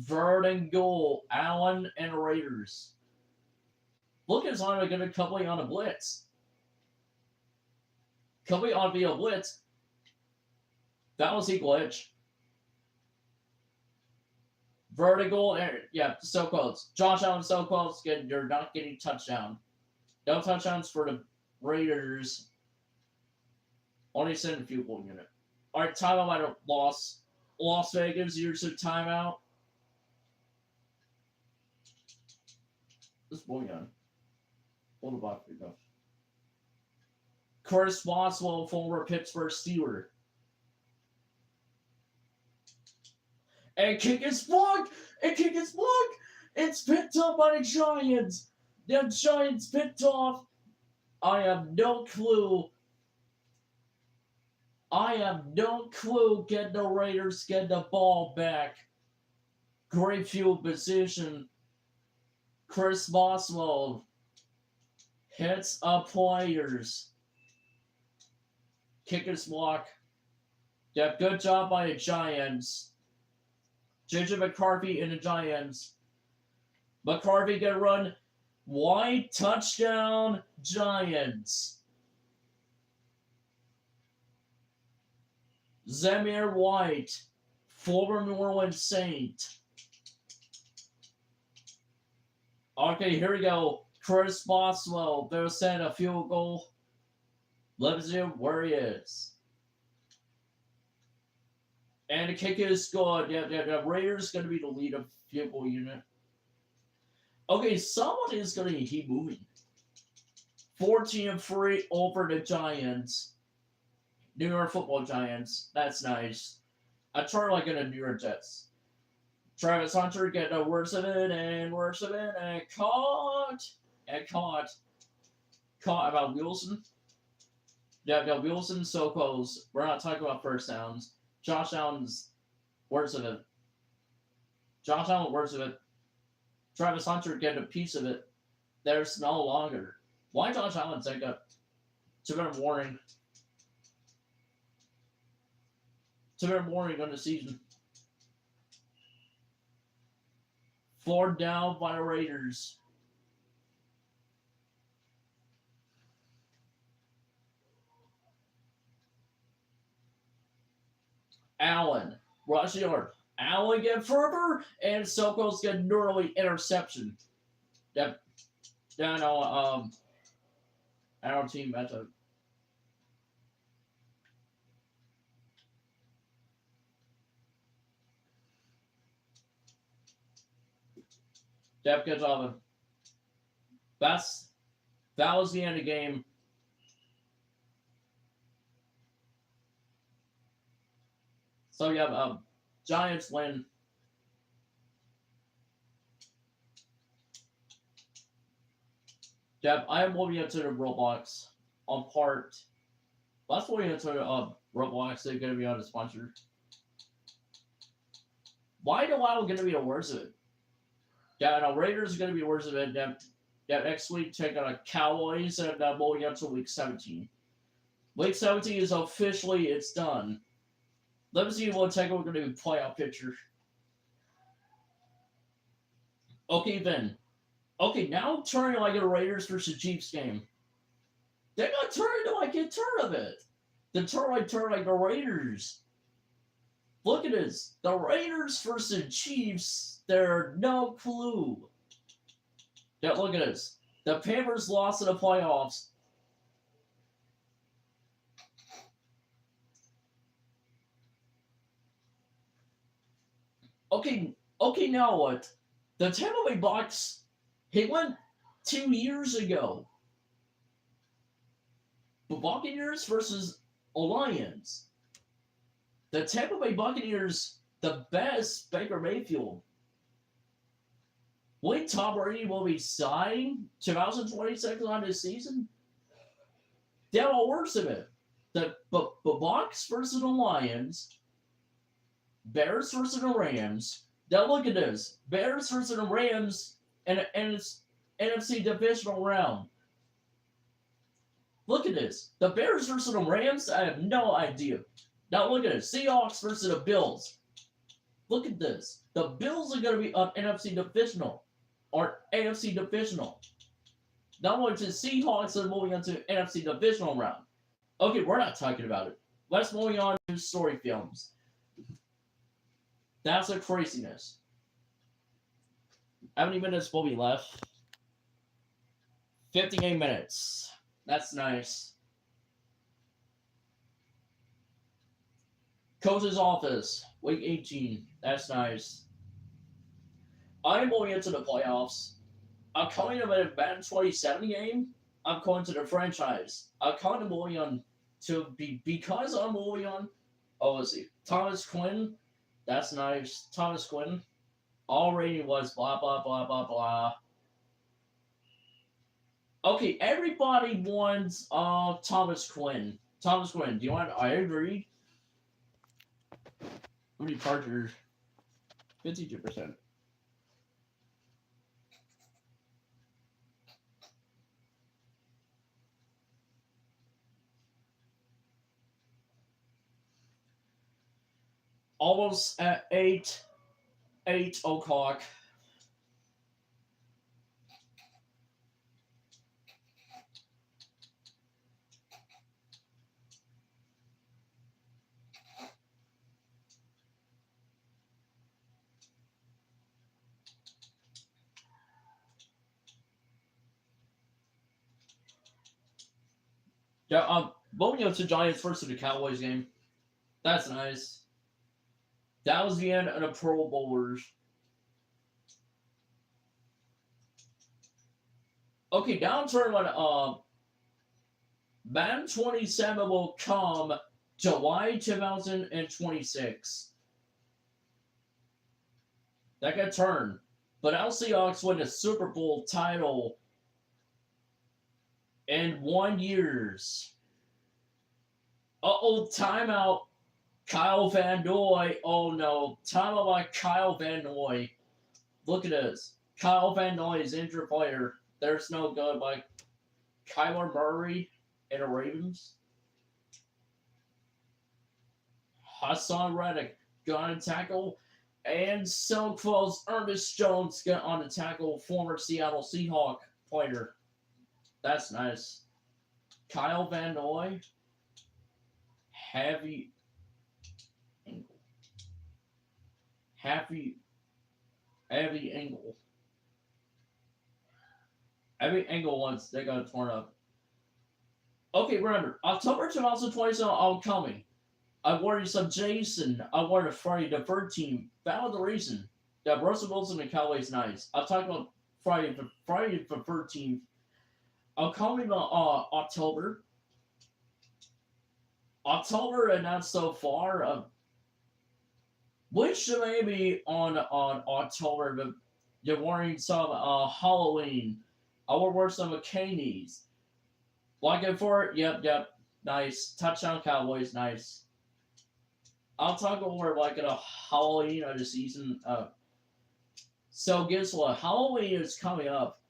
Third and goal. Allen and Raiders. Look at Zana going to come on a blitz. Coming on via blitz. That was a glitch. Vertical, yeah, so close. Josh Allen so close. You're not getting touchdown. No touchdowns for the Raiders. Only send a field goal unit. All right, timeout at a loss. Las Vegas, here's a timeout. What's going on? Hold the box, go. Chris Boswell, former Pittsburgh Steeler. And kick is blocked! And kick is blocked! It's picked up by the Giants! The Giants picked off. I have no clue. Get the Raiders get the ball back. Great field position. Chris Boswell hits up players. Kickers block. Yeah, good job by the Giants. JJ McCarthy and the Giants. McCarthy get a run. Wide touchdown, Giants. Zamir White, former New Orleans Saint. Okay, here we go. Chris Boswell, they'll send a field goal. Let's see where he is. And the kick is good. Yeah, the Raiders going to be the lead of field goal unit. Okay, someone is going to keep moving. 14-3 over the Giants. New York Football Giants. That's nice. I turn like in a New York Jets. Travis Hunter getting the worst of it, and caught. And caught. Caught about Wilson. Yeah, Wilson, so close. We're not talking about first downs. Josh Allen's words of it. Josh Allen words of it. Travis Hunter getting a piece of it. There's no longer. Why Josh Allen take a 2-minute warning? 2-minute warning on the season. 4 down by the Raiders. Allen, rushing yard. Allen get further, and Soko's get an early interception. That, I know, our team at the Dep gets off. That's that was the end of the game. So you have Giants win. Dep, I am moving into the Roblox on part. Let's move into the Roblox. They're going to be on the sponsor. Why do I going to be the worst of it? Yeah, no, Raiders are going to be the worst of it. Yeah, next week take on a Cowboys and moving up to week 17. Week 17 is officially it's done. Let me see what take we're going to do playoff picture. Okay, then. Okay, now turning like a Raiders versus Chiefs game. They're not turning to like a tournament. The turn like the Raiders. Look at this. The Raiders versus Chiefs, they're no clue. Yeah, look at this. The Panthers lost in the playoffs. Okay, now what? The Tampa Bay Bucks, he went 2 years ago. The Buccaneers versus Lions. The Tampa Bay Buccaneers, the best Baker Mayfield. When Tom Brady will be signed 2026 on this season, they have all worse of it. The Bucks versus the Lions, Bears versus the Rams. Now look at this. Bears versus the Rams and it's NFC divisional round. Look at this. The Bears versus the Rams, I have no idea. Now look at it. Seahawks versus the Bills. Look at this. The Bills are going to be on NFC divisional or AFC divisional. Now we're to Seahawks are moving on to NFC divisional round. Okay, we're not talking about it. Let's move on to story films. That's a craziness. How many minutes will be left? 58 minutes. That's nice. Coach's office, week 18. That's nice. I'm going into the playoffs. I'm coming to a Madden 27 game. I'm going to the franchise. I'm coming to moving on to be because I'm moving on. Oh, let's see. Thomas Quinn. That's nice. Thomas Quinn. Already was blah blah blah blah blah. Okay, everybody wants Thomas Quinn. Thomas Quinn. Do you want? I agree. How many Chargers? 52%. Almost at 8 o'clock. Yeah, moving up to Giants first to the Cowboys game. That's nice. That was the end of the Pro Bowlers. Okay, downturn on Madden 27 will come July 2026. That got turned. But I'll Seahawks win the Super Bowl title in 1 year. Uh-oh, timeout. Kyle Van Noy. Oh no. Timeout by Kyle Van Noy. Look at this. Kyle Van Noy is injured player. There's no good by Kyler Murray and the Ravens. Hassan Reddick got on tackle. And so close. Ernest Jones got on the tackle. Former Seattle Seahawk player. That's nice. Kyle Van Noy. Heavy angle. Heavy angle. Heavy angle once they got torn up. Okay, remember, October 2027 upcoming. I wanted some Jason. I wanted Friday the 13th. Found the reason that Russell Wilson and Cowboys nice. I'm talking about Friday the 13th. Upcoming October. October and not so far. Which maybe on October, but you're wearing some Halloween. I will wear some bikinis. Looking for it? Yep. Nice. Touchdown Cowboys, nice. I'll talk more like a Halloween of the season. So guess what? Halloween is coming up.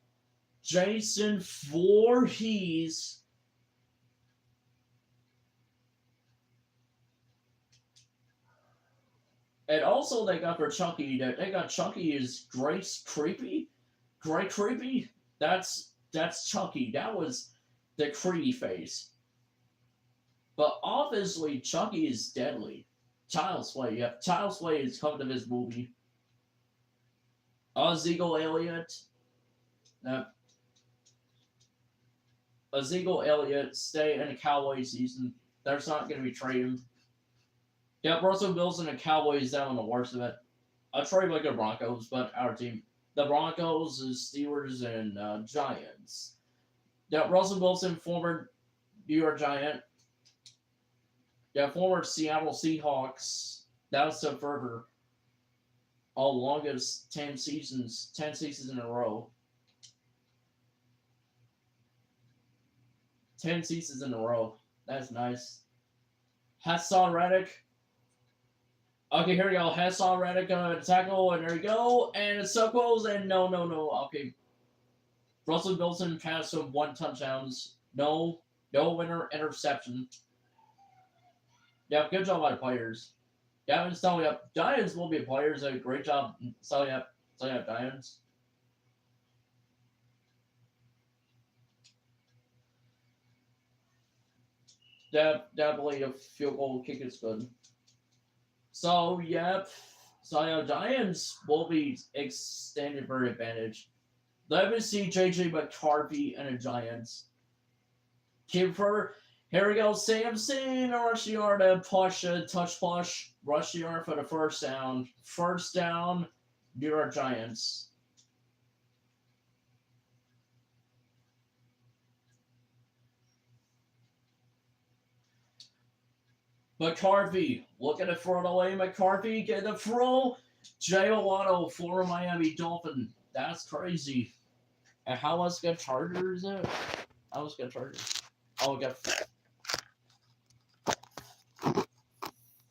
Jason Voorhees. And also they got for Chucky. They got Chucky is Grace Creepy. Great Creepy. That's Chucky. That was the creepy face. But obviously Chucky is deadly. Child's Play, yep. Child's Play is coming to this movie. Ezekiel Elliott. Ezekiel Elliott stay in the Cowboys season. There's not going to be trading. Yep, Russell Wilson and Cowboys down on the worst of it. I trade like the Broncos, but our team. The Broncos, the Steelers, and Giants. Yeah, Russell Wilson, former New York Giant. Yeah, former Seattle Seahawks. That was so further. All longest 10 seasons in a row. 10 seasons in a row. That's nice. Hassan Reddick. Okay, here we go. Hassan Reddick gonna tackle, and there we go. And it's so close, and no. Okay. Russell Wilson passed some 1 touchdowns. No interception. Yeah, good job by the players. Gavin selling up. Giants will be players. A great job selling up Giants. Definitely a field goal kick is good. So, yep. So, yeah, Giants will be extended for advantage. Let me see JJ McCarthy and the Giants. Kipper, here we go. Samson, rush yard, push, touch push, rush yard for the first down. First down, New York Giants. McCarthy, looking to throw it away. McCarthy, get the throw. Jay Olano, former Miami Dolphin. That's crazy. And how much get Chargers? How much get Chargers? Oh, we got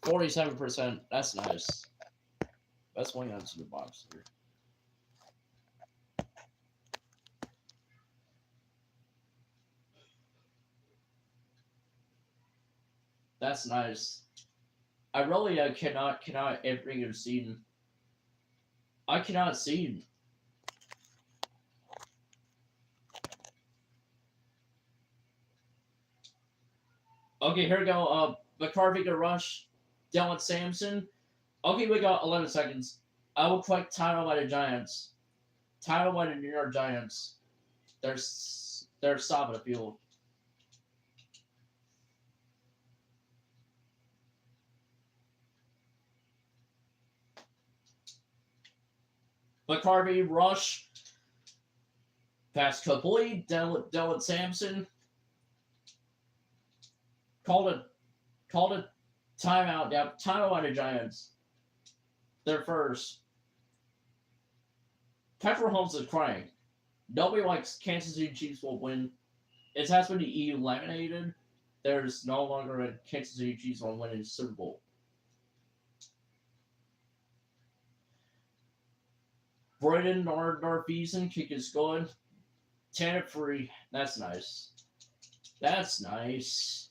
47%. That's nice. Let's swing out to the box here. That's nice. I really cannot everything see. I cannot see. Okay, here we go. McCarthy to rush. Dylan Sampson. Okay, we got 11 seconds. I will quick title by the Giants. Title by the New York Giants. They're stopping the field. McCarthy rush. Pass complete. Dylan Sampson. Called it timeout. Yeah, timeout by the Giants. They're first. Patrick Holmes is crying. Nobody likes Kansas City Chiefs will win. It has been eliminated. there's no longer a Kansas City Chiefs on winning the Super Bowl. Braden Narfeason kick is good. 10-3. That's nice. That's nice.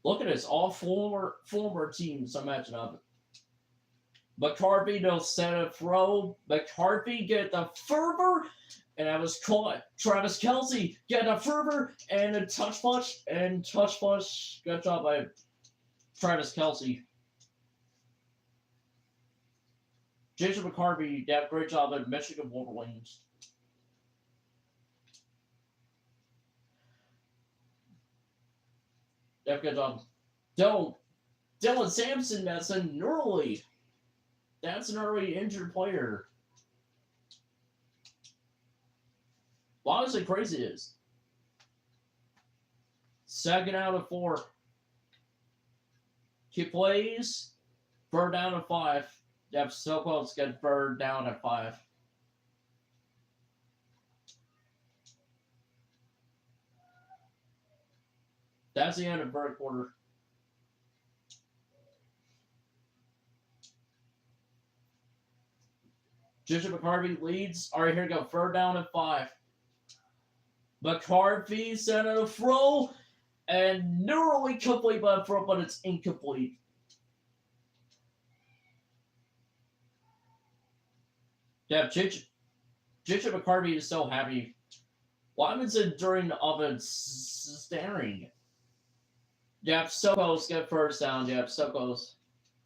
Look at this. All former teams I'm matching up. McCarthy no center throw. McCarthy get the fervor. And that was caught. Travis Kelce get the fervor and a touch push. And touch push. Good job by Travis Kelce. Jason McCarthy did a great job at Michigan Wolverines. Yeah, good job. Dylan Sampson, that's an early injured player. Well, honestly, crazy it is. 2nd out of 4. He plays. 3rd down and 5. Yep, so close. Get 3rd down at 5. That's the end of 3rd quarter. Jason McCarthy leads. All right, here we go. 3rd down and 5. McCarthy sent a throw and nearly complete by a throw, but it's incomplete. Yeah, Jason McCarthy is so happy. Wymanson during the offense staring. Yep, so close. Get 1st down. Yep, so close.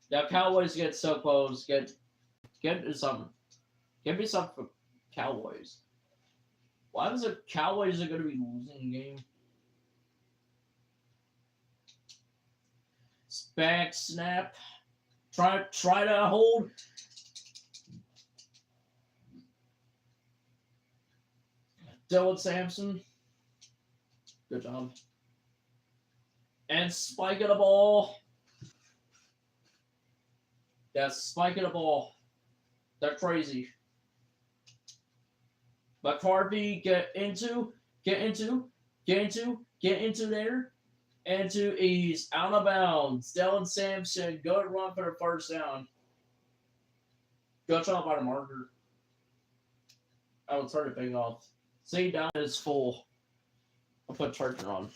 Yep, Cowboys get so close. Get something. Give me something for Cowboys. Why was the Cowboys are going to be losing the game? Back snap. Try to hold. Dylan Sampson. Good job. And spike of the ball. That's spike of the ball. They're crazy. McCarthy get into there. Into he's out of bounds. Dylan Sampson, good run for the 1st down. Good job by the marker. I will turn the thing off. See, down is full. I'll put charger on.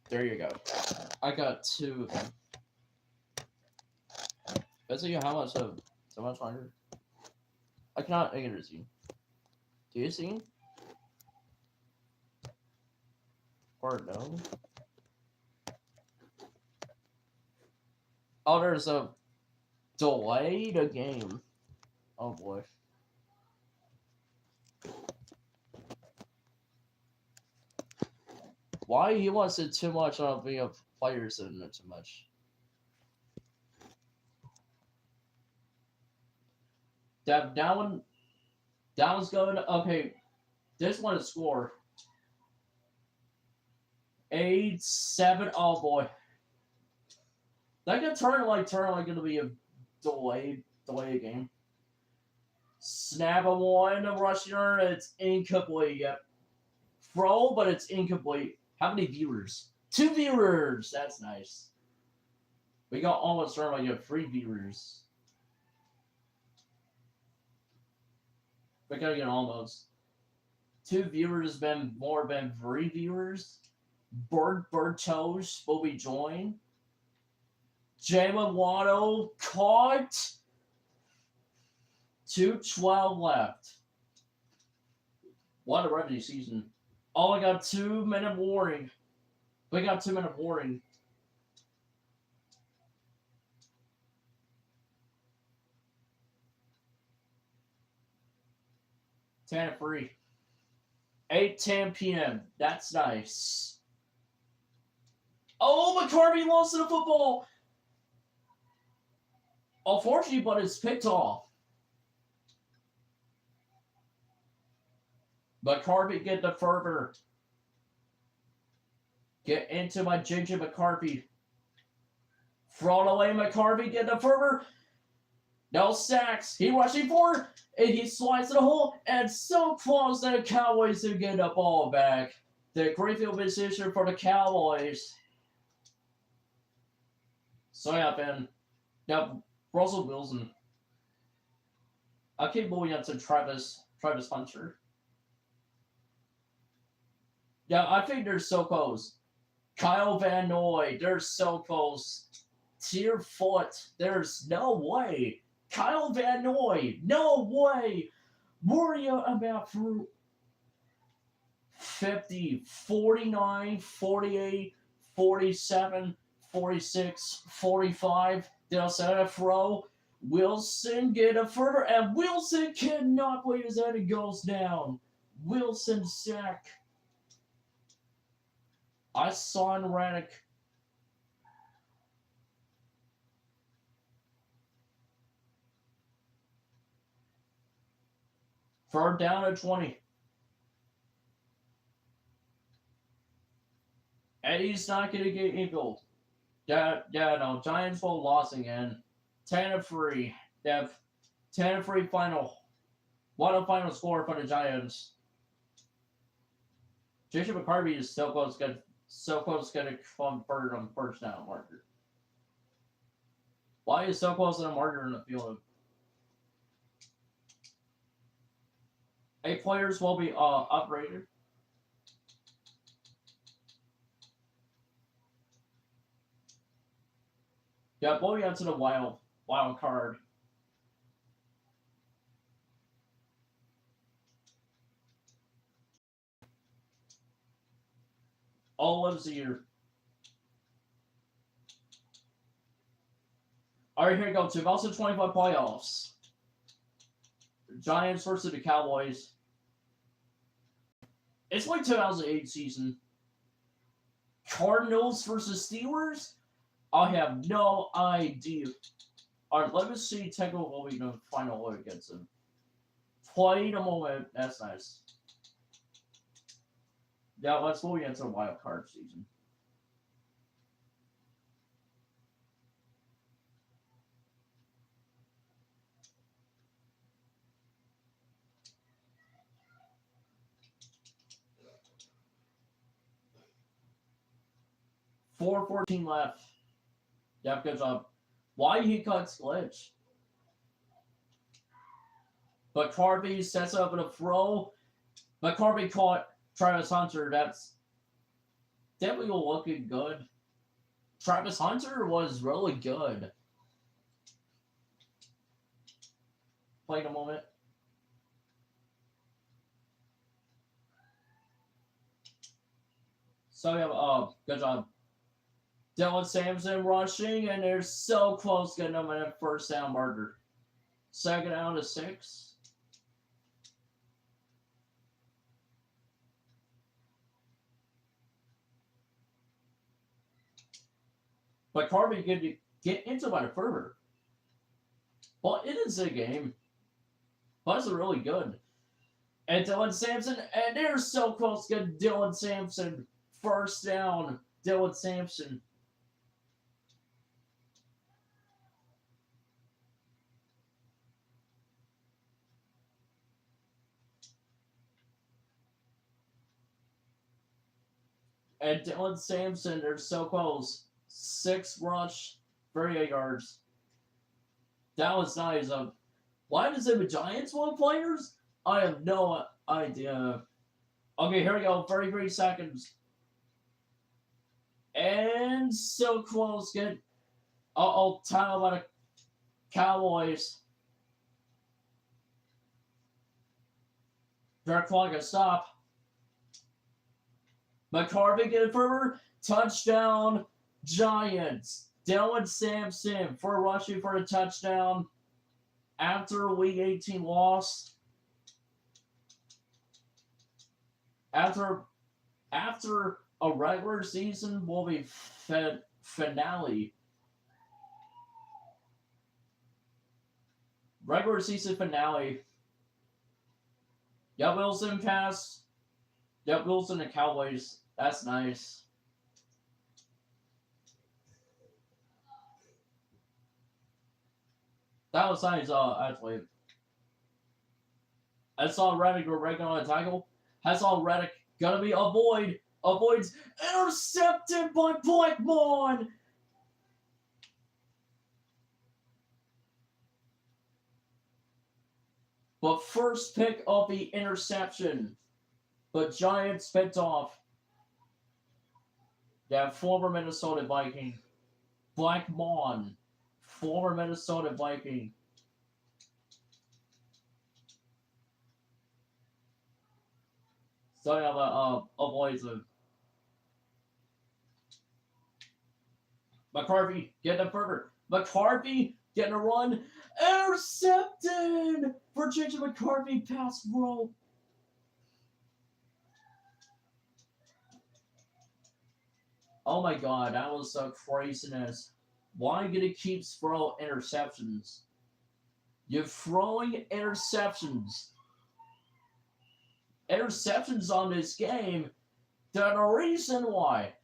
There you go. I got 2 of them. Let's see how much of so much longer. I cannot enter see. Do you see? Or no? Oh, there's a delay to game. Oh boy. Why he wants it too much on being of players in it too much? That one's going. Okay, this one is score. 8-7. Oh boy, that could turn like gonna be a delay game. Snap a one, a rusher. It's incomplete. Yep. Throw, but it's incomplete. How many viewers? 2 viewers. That's nice. We got almost turned like you have 3 viewers. We gotta get almost. 2 viewers been 3 viewers. Bertos will be joined. Jalen Waddle caught. 2:12 left. What a revenue season. Oh, I got 2-minute warning. We got 2-minute warning. Ten free. 8:10 p.m. That's nice. Oh, McCarthy lost to the football. Unfortunately, but it's picked off. McCarthy get the fervor. Get into my JJ McCarthy. Thrown away, McCarvey get the fervor. No sacks. He rushing forward, and he slides to the hole, and so close that the Cowboys to get the ball back. The great field position for the Cowboys. So yeah, Ben. Now, Russell Wilson. I keep moving up to Travis Hunter. Yeah, I think they're so close. Kyle Van Noy, they're so close. Tier foot, there's no way. Kyle Van Noy, no way. Worry about for 50, 49, 48, 47, 46, 45. They'll set a throw. Wilson get a further, and Wilson cannot believe his head. It goes down. Wilson sack. I saw in Reddick. Third down at 20. And he's not going to get equal. No. Giants will lose again. 10-3. They have 10-3 final. What a final score for the Giants. Jason McCarthy is so close to get convert on first down marker. Why is so close to the marker in the field? 8 players will be upgraded. Yeah, moving on to the wild card. All lives a year. All right, here we go. 2025 playoffs. Giants versus the Cowboys. It's like 2008 season. Cardinals versus Steelers? I have no idea. All right, let me see. Technical will be the final look against them. Played a moment. That's nice. Yeah, let's move into the wild card season. $4:14 left. Yep, good job. Why he cuts glitch? But Carvey sets up a throw. But Carvey caught Travis Hunter. That's definitely looking good. Travis Hunter was really good. Wait a moment. So yeah, good job. Dylan Sampson rushing, and they're so close getting them in a first down marker. Second down to 6. But Carvey could get into by the further. Well, it is a game. But it's really good. And Dylan Sampson, and they're so close to getting Dylan Sampson. First down, Dylan Sampson. And Dylan Sampson, they're so close. 6 rush, 38 yards. That was nice. Why does the Giants want players? I have no idea. Okay, here we go. 33 seconds. And so close. Get time by the Cowboys. They're calling a stop. McCarvey get it further. Touchdown, Giants. Dylan Sampson for rushing for a touchdown after a Week 18 loss. After a regular season will be finale. Regular season finale. Yep, Wilson pass. Yep, Wilson and Cowboys. That's nice. That was nice, actually. I saw Reddick go right on a tackle. I saw Reddick gonna be avoid. Avoids. Intercepted by Blackmon! But first pick of the interception. But Giants picked off that former Minnesota Viking. Blackmon. Former Minnesota Viking. So yeah, avoids him. McCarthy getting a further. McCarthy getting a run. Intercepted! Virginia McCarthy pass roll. Oh my god, that was so craziness. Why gonna keep throwing interceptions? You're throwing interceptions. Interceptions on this game. There's a reason why.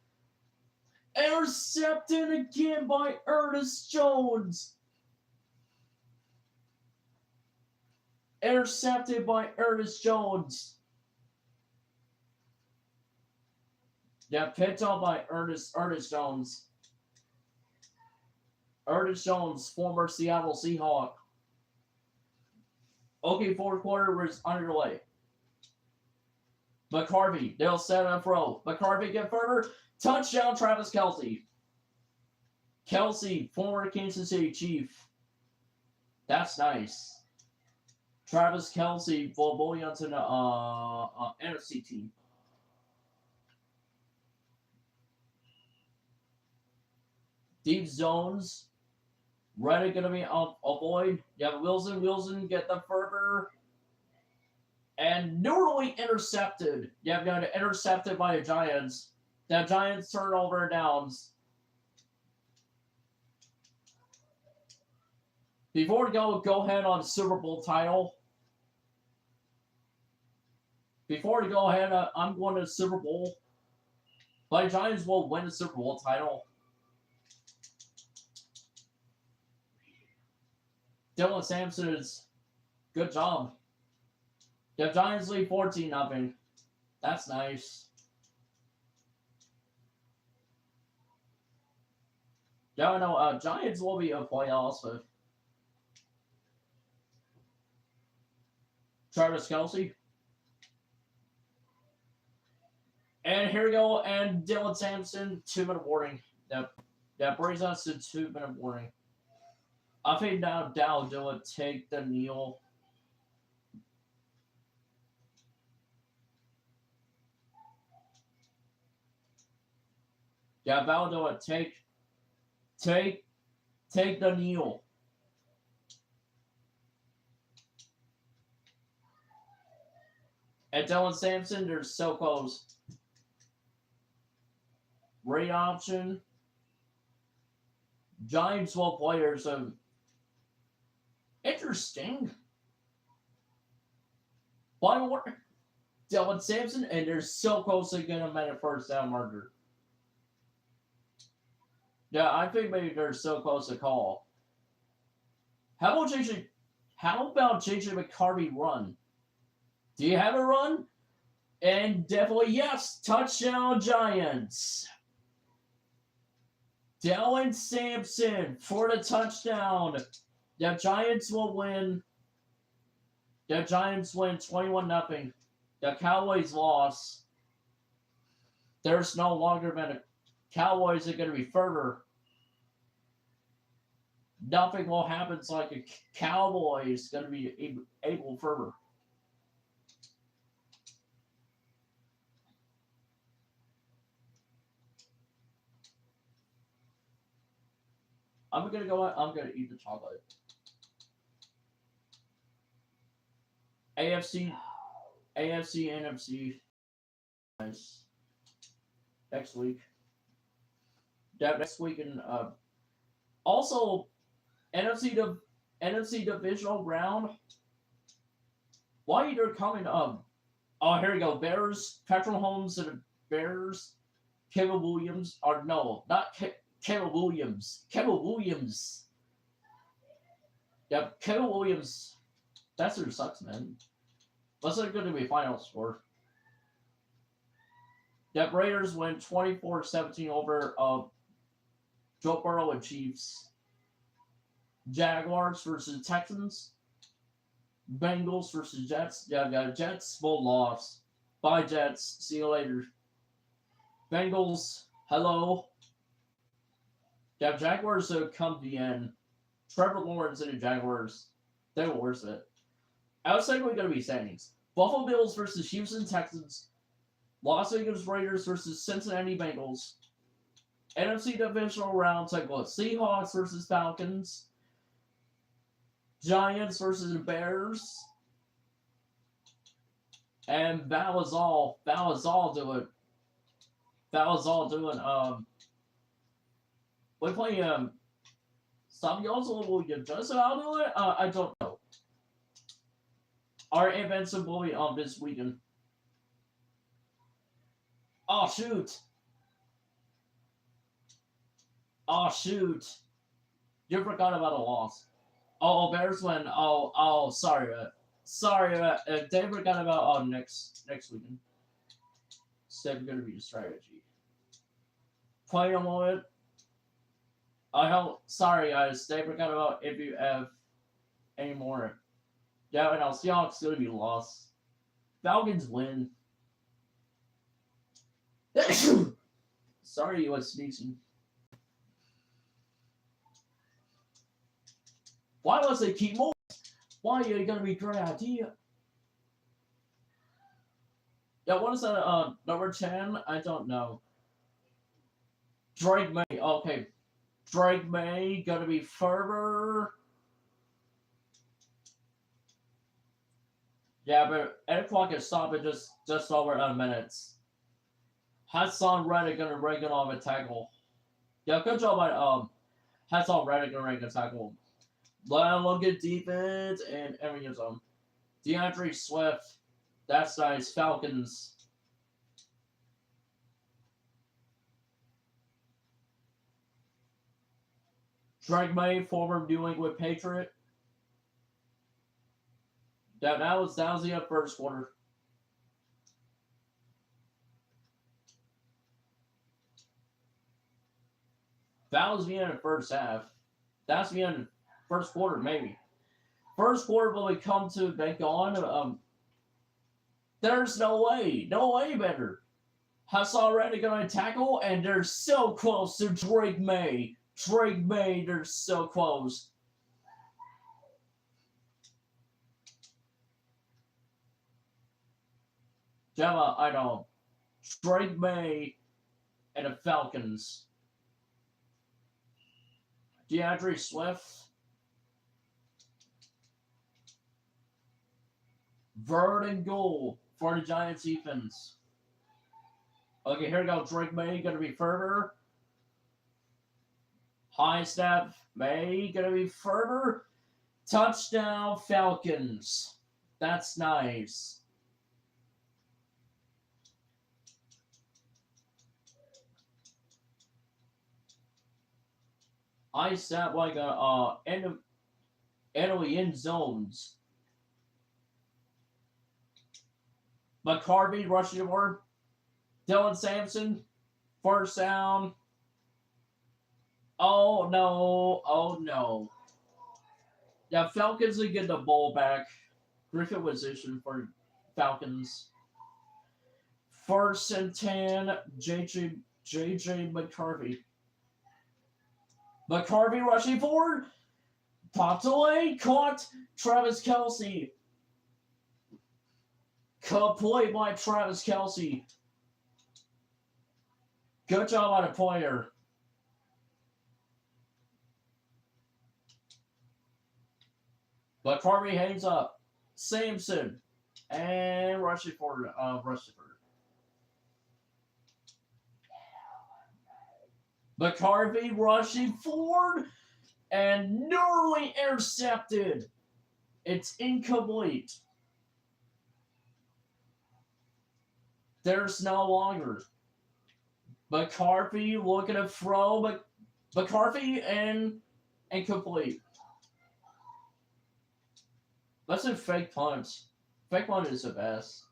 Intercepted again by Ernest Jones. Intercepted by Ernest Jones. Yeah, picked up by Ernest Jones. Ernest Jones, former Seattle Seahawk. Okay, fourth quarter was underway. McCarthy, they'll set up throw. McCarthy get further. Touchdown, Travis Kelce. Kelce, former Kansas City Chief. That's nice. Travis Kelce will bully onto the NFC team. Deep zones. Reddick gonna be avoid. You have Wilson. Wilson get the further. And nearly intercepted. You have got intercepted by the Giants. The Giants turnover downs. Before we go ahead on Super Bowl title. Before we go ahead, I'm going to the Super Bowl. But the Giants will win the Super Bowl title. Dylan Sampson is good job. The Giants lead 14-0. That's nice. Yeah, I know. Giants will be a playoffs with Travis Kelce. And here we go. And Dylan Sampson, 2-minute warning. That brings us to 2-minute warning. I think now Dow will take the kneel. Yeah, Valdo, take the kneel. And Dylan Sampson, they're so close. Great option. Giants well players. Interesting. By the way, Dylan Sampson, and they're so close to getting him at a first down marker. Yeah, I think maybe they're so close to call. How about JJ McCarthy run? Do you have a run? And definitely yes, touchdown Giants. Dylan Sampson for the touchdown. The Giants will win. The Giants win 21-0. The Cowboys lost. There's no longer been a Cowboys are going to be further. Nothing will happen like a Cowboys going to be able further. I'm going to go out. I'm going to eat the chocolate. AFC, NFC. Nice. Next week. Next week and also NFC divisional round. Why they're coming up? Oh, here we go. Bears, Patrick Mahomes and the Bears. Kevin Williams, or no, not Kevin Williams. Kevin Williams. Yep, Kevin Williams. That sort of sucks, man. What's it going to be final score? Yep, Raiders win 24-17 over Joe Burrow and Chiefs. Jaguars versus Texans. Bengals versus Jets. Yeah, got Jets. Bold loss. Bye, Jets. See you later. Bengals. Hello. Yeah, Jaguars come to the end. Trevor Lawrence and the Jaguars. They were worth it. Outside, we're going to be standings. Buffalo Bills versus Houston Texans. Las Vegas Raiders versus Cincinnati Bengals. NFC divisional round take what? Seahawks versus Falcons. Giants versus the Bears. And that was all doing. We play some y'all's a little just I'll do it. I don't know. Our events will be on this weekend. Oh shoot. Oh shoot. You forgot about a loss. Oh, Bears win. Oh, sorry. They forgot about next weekend. Instead, going to be a strategy. Play a moment. I hope. Sorry, guys. They forgot about if you have any more. Yeah, and Seahawks going to be lost. Falcons win. Sorry, you was sneezing. Why was they keep moving? Why are you gonna be a great idea? Yeah, what is that? Number 10? I don't know. Drake May. Okay. Drake May gonna be further. Yeah, but 8 o'clock is stopping just over minutes. Hassan Reddick gonna break it off a tackle. Yeah, good job by Hassan Reddick gonna break a tackle. Look at defense and everything is on. DeAndre Swift. That's nice. Falcons. Drake May, former New England Patriot. That was the first quarter. That was the end of the first half. That's the end of the first quarter, maybe. First quarter will we come to back on. There's no way better. Hassan Reddick gonna tackle, and they're so close to Drake May. Drake May, they're so close. Gemma, I know. Drake May and the Falcons. DeAndre Swift. Vernon goal for the Giants defense. Okay, here we go. Drake May gonna be further. High snap. May gonna be further. Touchdown Falcons. That's nice. I snap like a end zones. McCarvey rushing forward. Dylan Sampson, first down. Oh no. Yeah, Falcons will get the ball back. Griffin position for Falcons. 1st and 10, JJ McCarvey. McCarvey rushing forward. Popped away. Caught Travis Kelce. Complete by Travis Kelce. Good job on a player. McCarvey hangs up. Sampson. And rushing forward. McCarvey rushing forward and nearly intercepted. It's incomplete. There's no longer. McCarthy looking to throw, but McCarthy and complete. Let's do fake punt. Fake punt is the best.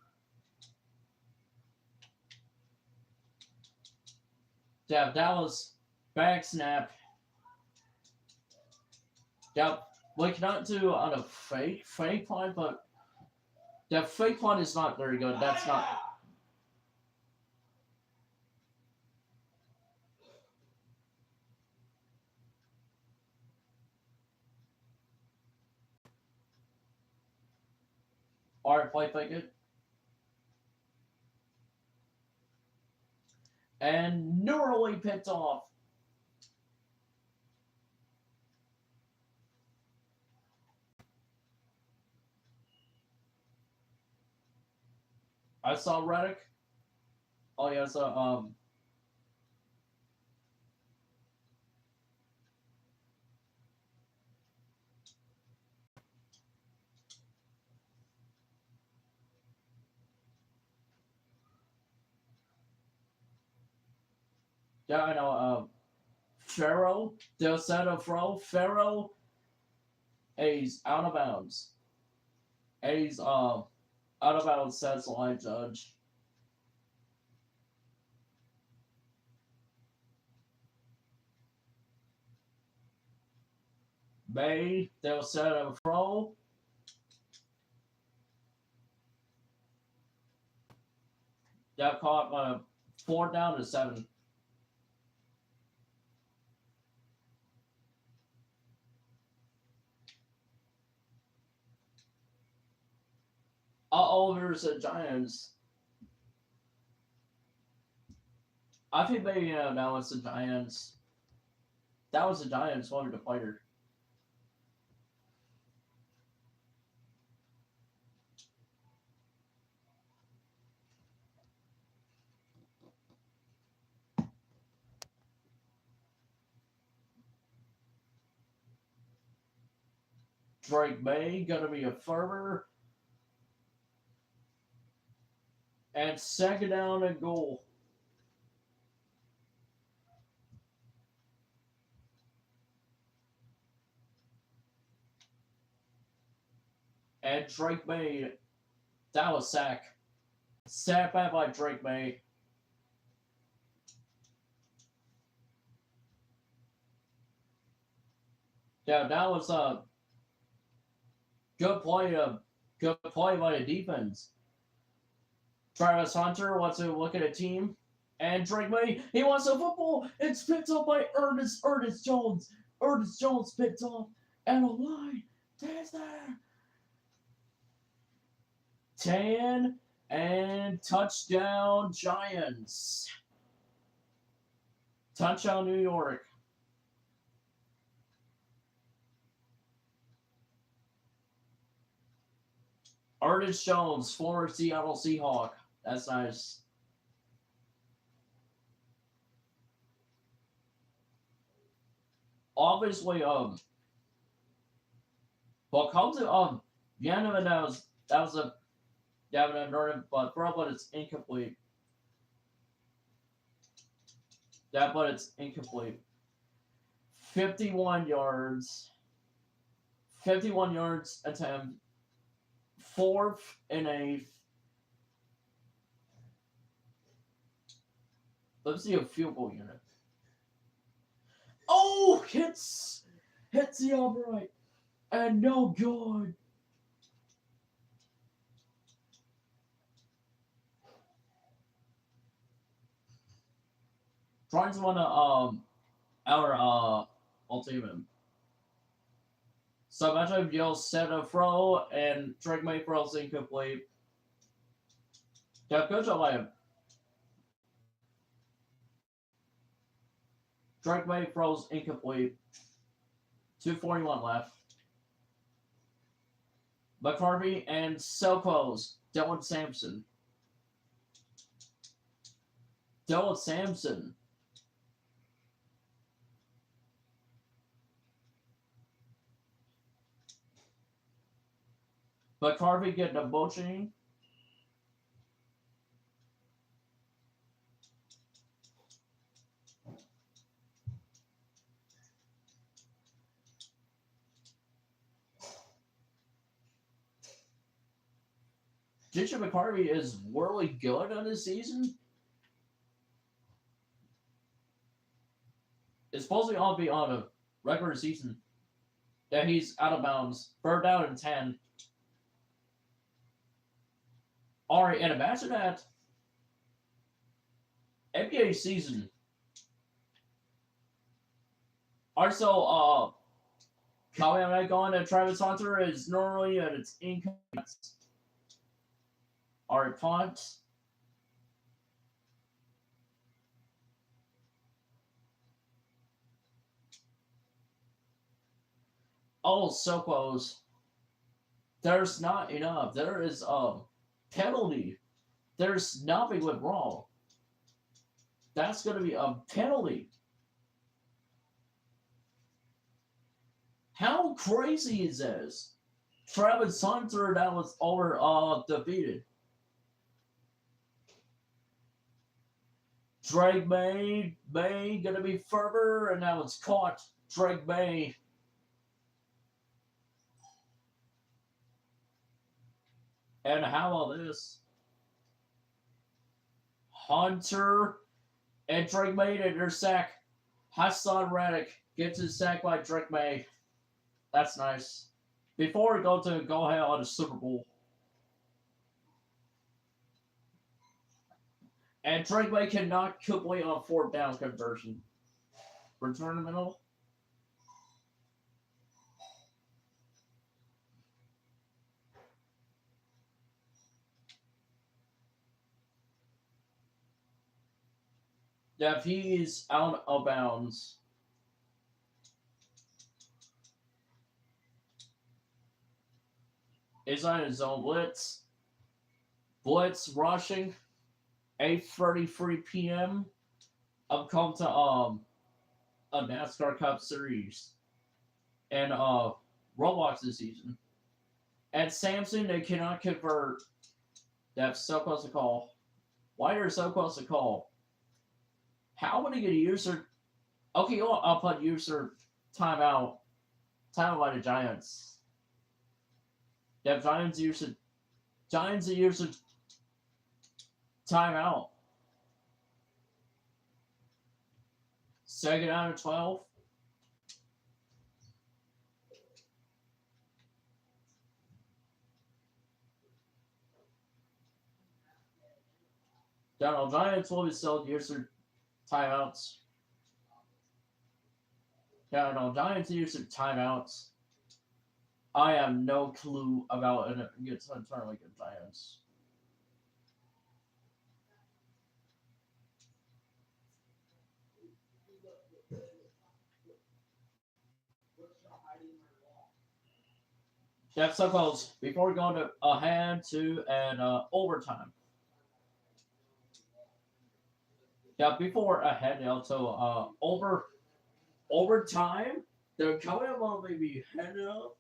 Yeah, that was back snap. Yeah, we cannot do on a fake punt, but that fake punt is not very good. That's not. Alright, play fake it. And nearly picked off. I saw Reddick. Oh yeah, so yeah, I know Pharaoh, they'll set a throw. Pharaoh is out of bounds. He's out of bounds sets line judge. May, they'll set a throw. Got caught 4 down to 7. Uh-oh, there's the Giants. I think maybe that was the Giants. That was the Giants wanted to fight her. Drake May gonna be a firmer. And second down and goal. And Drake May, that was sack. Sack back by Drake May. Yeah, that was a good play. Good play by the defense. Travis Hunter wants to look at a team. And Drake May, he wants a football. It's picked up by Ernest Jones. Ernest Jones picked up. And a line. There's there. 10 and touchdown Giants. Touchdown New York. Ernest Jones, former Seattle Seahawk. That's nice. Obviously, well, comes to yeah, no, that was a but bro, but it's incomplete. That, but it's incomplete. 51 yards. 51 yards attempt. 4th and 8th. Let's see a field goal unit. Oh, hits the upright. And no good. Trying to win our ultimate. So imagine you'll set a throw and Drake May throws incomplete. Yeah, good job by him. Drake May throws incomplete. 2:41 left. McCarvey and so close. Dylan Sampson. Dylan Sampson. McCarvey getting a motion. JJ McCarthy is really good on this season. It's supposed to all be on a regular season that he's out of bounds. Third down and 10. Alright, and imagine that NBA season. Also, comment back on that Travis Hunter is normally at its income. Alright, punt. Oh, so close. There's not enough. There is a penalty. There's nothing went wrong. That's going to be a penalty. How crazy is this? Travis Hunter that was over defeated. Drake May gonna be further, and that was caught. Drake May. And how about this? Hunter and Drake May in their sack. Hassan Reddick gets his sack by Drake May. That's nice. Before we go ahead on the Super Bowl. And Drake May cannot complete on fourth down conversion. Return to middle. Yeah, if he's out of bounds. Is on his own blitz. Blitz rushing. 8:33 p.m. I've come to a NASCAR Cup Series and Roblox this season. At Samson, they cannot convert. That's so close to call. Why are so close to call? How would he get a user? Okay, well, I'll put user timeout. Timeout by the Giants. Yeah, Giants user timeout. Second out of 12. Donald Giants will be still user timeouts. Donald Giants user timeouts. I have no clue about it against entirely good Giants. Yeah, so close. Before we go ahead to an overtime. Yeah, before ahead to overtime, they're coming up on maybe headed up.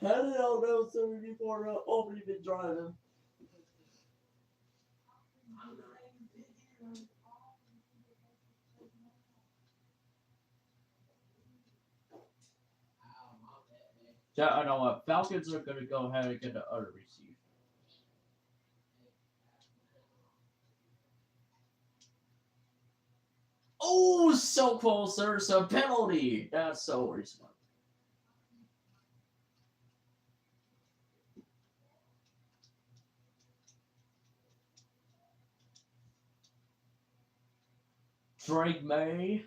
Headed out now 74 opening been driving. Yeah, I know what Falcons are gonna go ahead and get the other receive. Oh, so close. There's a penalty. That's so reasonable. Drake May.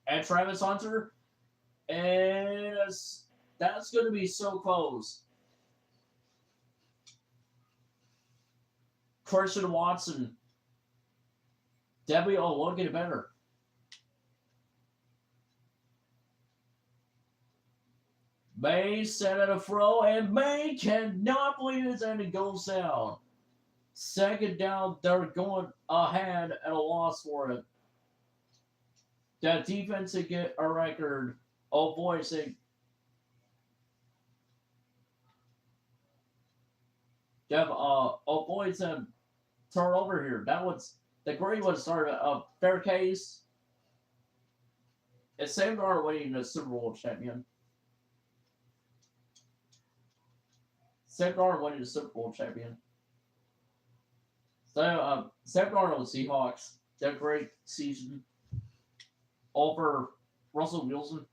And Travis Hunter. And that's going to be so close. Christian Watson. Debbie, oh, we'll get it better. May set at a throw, and May cannot believe it, and it goes down. Second down, they're going ahead at a loss for it. That defense to get a record. Oh boy, say. Jeff, avoid some turnover here. That was the green was started a fair case. Is Sam Darnold winning the Super Bowl champion? Sam Darnold winning the Super Bowl champion. So, Sam Darnold, Seahawks, had a great season over Russell Wilson.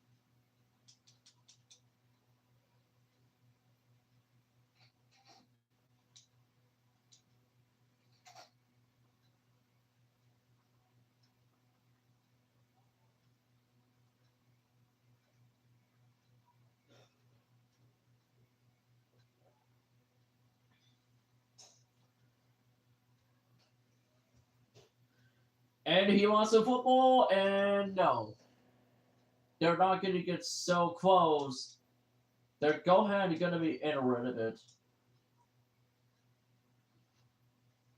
And he wants the football, and no. They're not going to get so close. They're going to be in rid of it.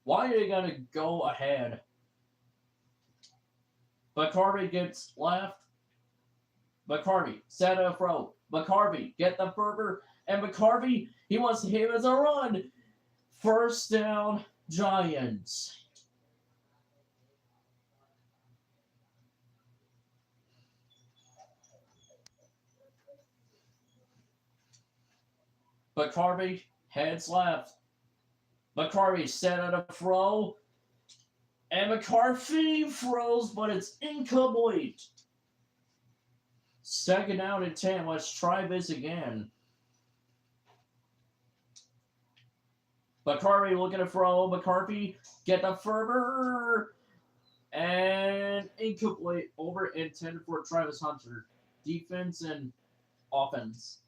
Why are they going to go ahead? McCarvey gets left. McCarvey, set a throw. McCarvey, get the Ferber. And McCarvey, he wants to hit as a run. First down, Giants. McCarvey heads left. McCarvey set at a throw. And McCarthy throws, but it's incomplete. Second down and 10. Let's try this again. McCarthy looking to throw. McCarthy get the Ferber. And incomplete. Over intended for Travis Hunter. Defense and offense.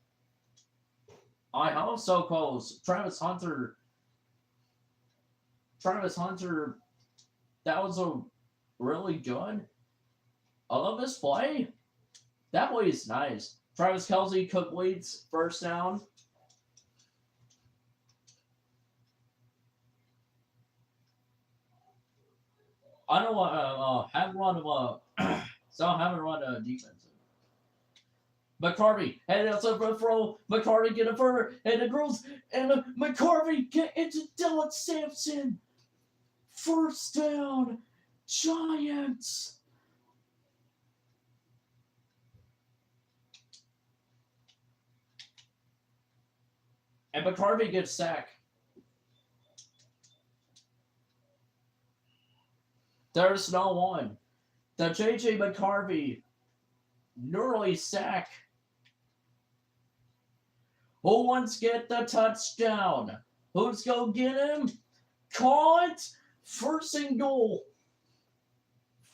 I hope so close. Travis Hunter, that was a really good. I love this play. That play is nice. Travis Kelce completes first down. I don't want have run of so I haven't run a defense. McCarvey headed outside for a throw. McCarvey get a further and it grows and McCarvey get into Dylan Sampson. First down, Giants. And McCarvey gets sacked. There's no one. The JJ McCarvey nearly sack. Who wants to get the touchdown? Who's going to get him? Caught. First and goal.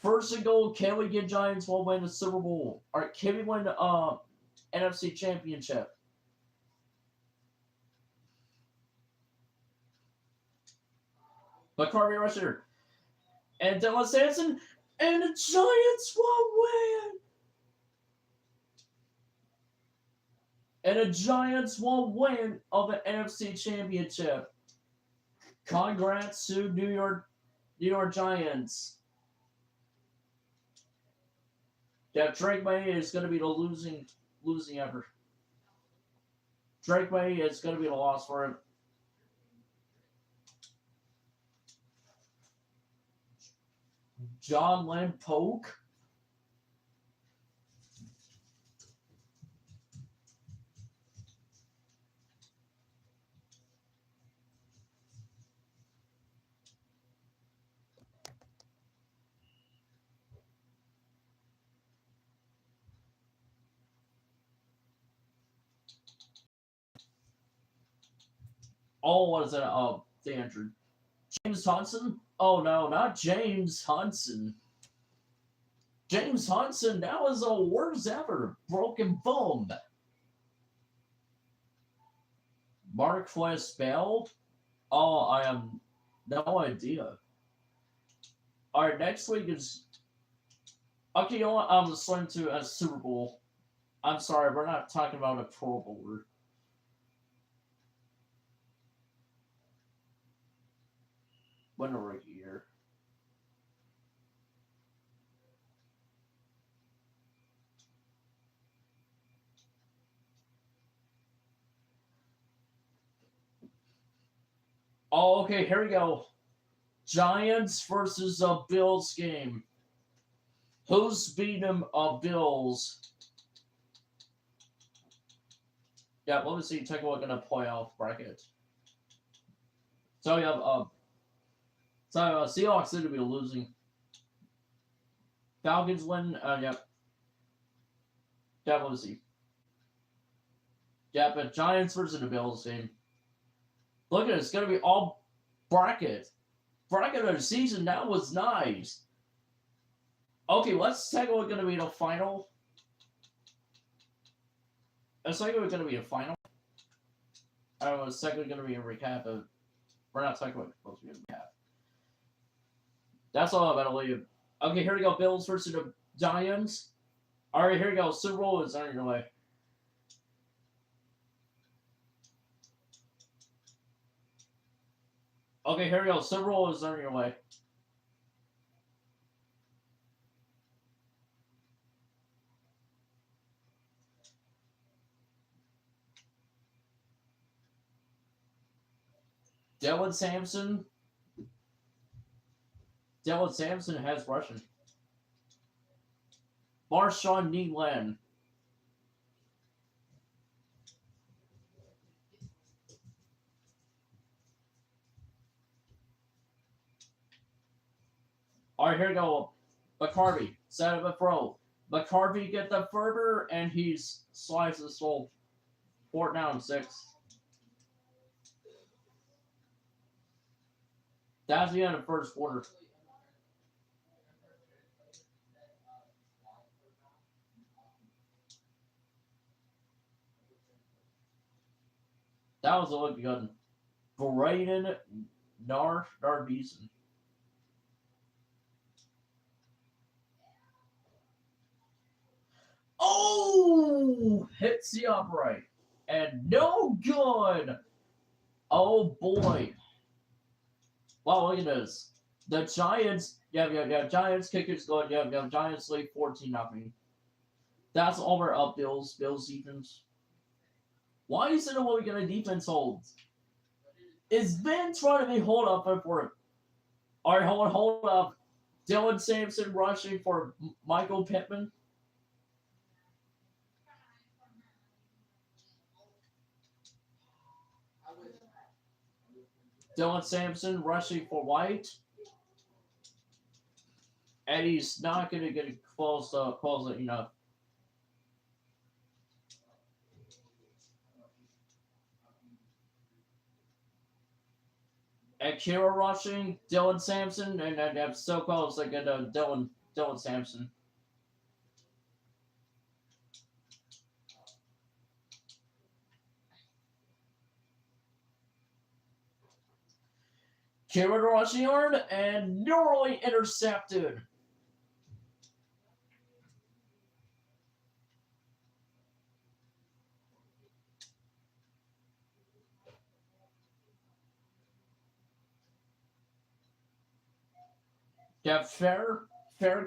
First and goal. Can we get Giants while win the Super Bowl? Or can we win the NFC Championship? McCarvey rusher. And Dylan Sampson. And the Giants will win. And the Giants will win of the NFC Championship. Congrats to New York Giants. Yeah, Drake May is going to be the losing effort. Drake May is going to be the loss for him. John Len Polk. Oh, what is it? Oh, they entered. James Hudson? Oh, no, not James Hudson. James Hudson, that was the worst ever. Broken bone. Marquez Bell? Oh, I have no idea. Alright, next week is... Okay, you know what? I'm listening to a Super Bowl. I'm sorry, we're not talking about a Pro Bowler. When a rookie year. Oh, okay, here we go. Giants versus a Bills game. Who's beating them? Bills. Yeah, let me see. Take a look at the playoff bracket. So yeah, Seahawks seem to be losing. Falcons win. Yep. Yeah, let me see. Yeah, but Giants versus the Bills game. Look at it. It's gonna be all bracket. Bracket of the season. That was nice. Okay, let's take a look at the final. Let's take a look at the final. I don't know. It's second going to be a recap of. We're not talking about supposed to be a recap. That's all I'm going to leave. Okay, here we go. Bills versus the Giants. All right, here we go. Super Bowl is on your way. Okay, here we go. Super Bowl is on your way. Dylan Sampson. Dylan Sampson has rushing. Marshawn Neeland. All right, here we go. McCarvey, set up a throw. McCarvey get the further, and he's slices the soul. 4th down, 6. That's the end of the first quarter. That was a look good. Braden Narbison. Oh! Hits the upright. And no good. Oh boy. Wow, look at this. The Giants, yeah. Giants kickers good. Yeah. Giants lead 14-0. That's over up Bills defense. Why is it what we get a defense holds? Is Ben trying to be hold up for it? All right, hold up. Dylan Sampson rushing for Michael Pittman. Dylan Sampson rushing for White. And he's not going to get close enough. And Kira rushing, Dylan Sampson, and I'm so close. I get Dylan Sampson. Kira rushing yard and narrowly intercepted. Yeah, fair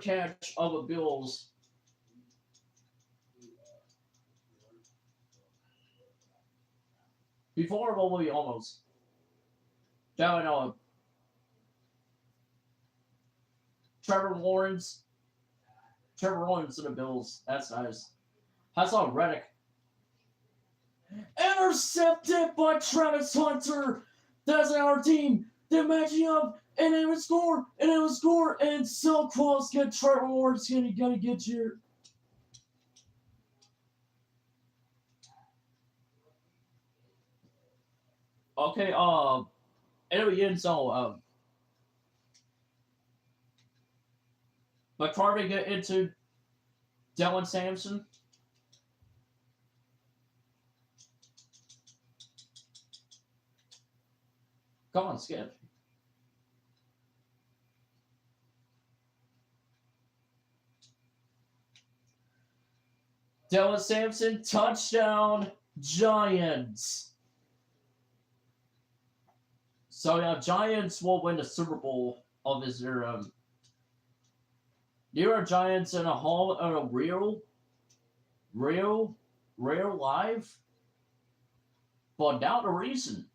catch of the Bills. Before what will be almost. Yeah, I know. Trevor Lawrence to the Bills. That's nice. That's on Reddick. Intercepted by Travis Hunter. That's our team. They're matching up, and they would score, and so close. Get Trevor Lawrence, gonna get you. Okay, it'll be in so McCarvey get into Dylan Sampson. Come on, Skip. Dylan Sampson, touchdown, Giants. So yeah, Giants will win the Super Bowl of this year. New York Giants in a real live, but now the reason.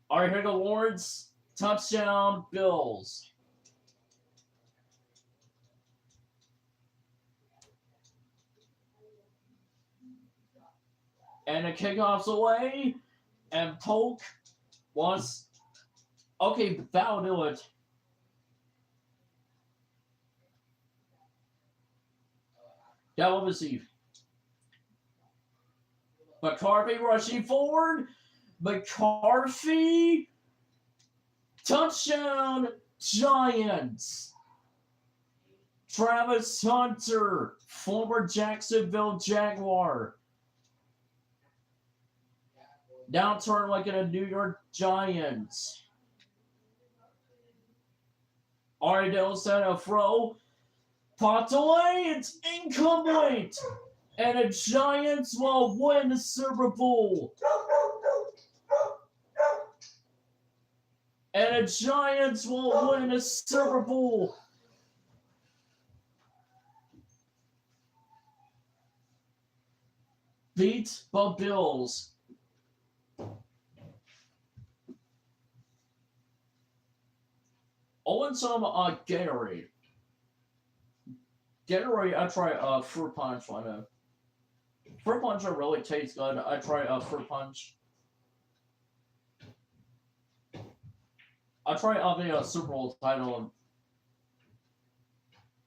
All right, here go Lawrence Touchdown, Bills. And the kickoff's away. And Polk was... Okay, that'll do it. That will receive. McCarthy rushing forward. McCarthy. Touchdown, Giants. Travis Hunter, former Jacksonville Jaguar. Now turn like in a New York Giants. Ardell set a throw. Popped away. It's incomplete. And the Giants will win the Super Bowl. And the Giants will win the Super Bowl. Beat the Bills. Oh, and some Gatorade. Gatorade, I try fruit punch. I know. Fruit punch really tastes good. I try fruit punch. I try the Super Bowl title.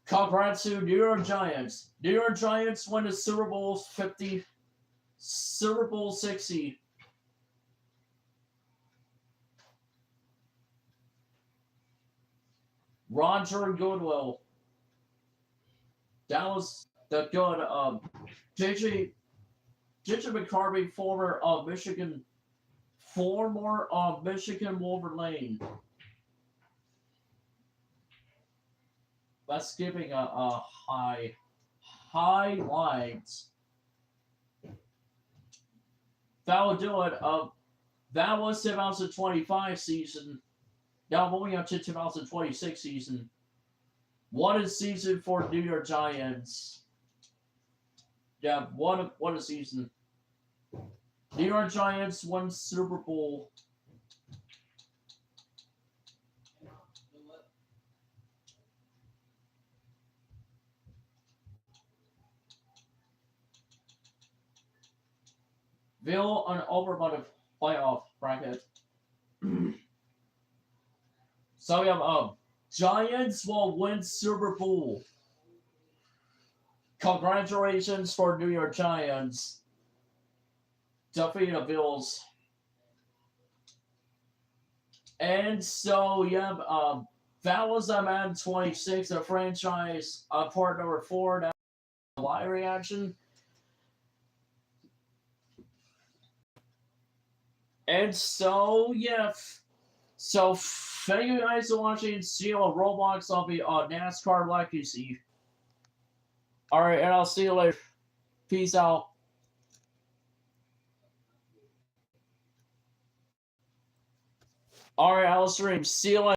Congrats to New York Giants. New York Giants win the Super Bowl 50, Super Bowl 60. Roger Goodwill. That was the good JJ McCarthy, former Michigan Wolverine. That's giving a highlights. That will do it. That was 2025 season. Now moving on to 2026 season. What a season for New York Giants. Yeah, what a season. New York Giants won Super Bowl. Bill on over by the playoff bracket. So we have Giants will win Super Bowl. Congratulations for New York Giants. Defeat the Bills. And so yeah, that was Madden 26, a franchise part number 4. Now live reaction. And so yeah. So, thank you guys for watching. See you on Roblox. I'll be on NASCAR like you see. Alright, and I'll see you later. Peace out. Alright, I'll stream. See you later.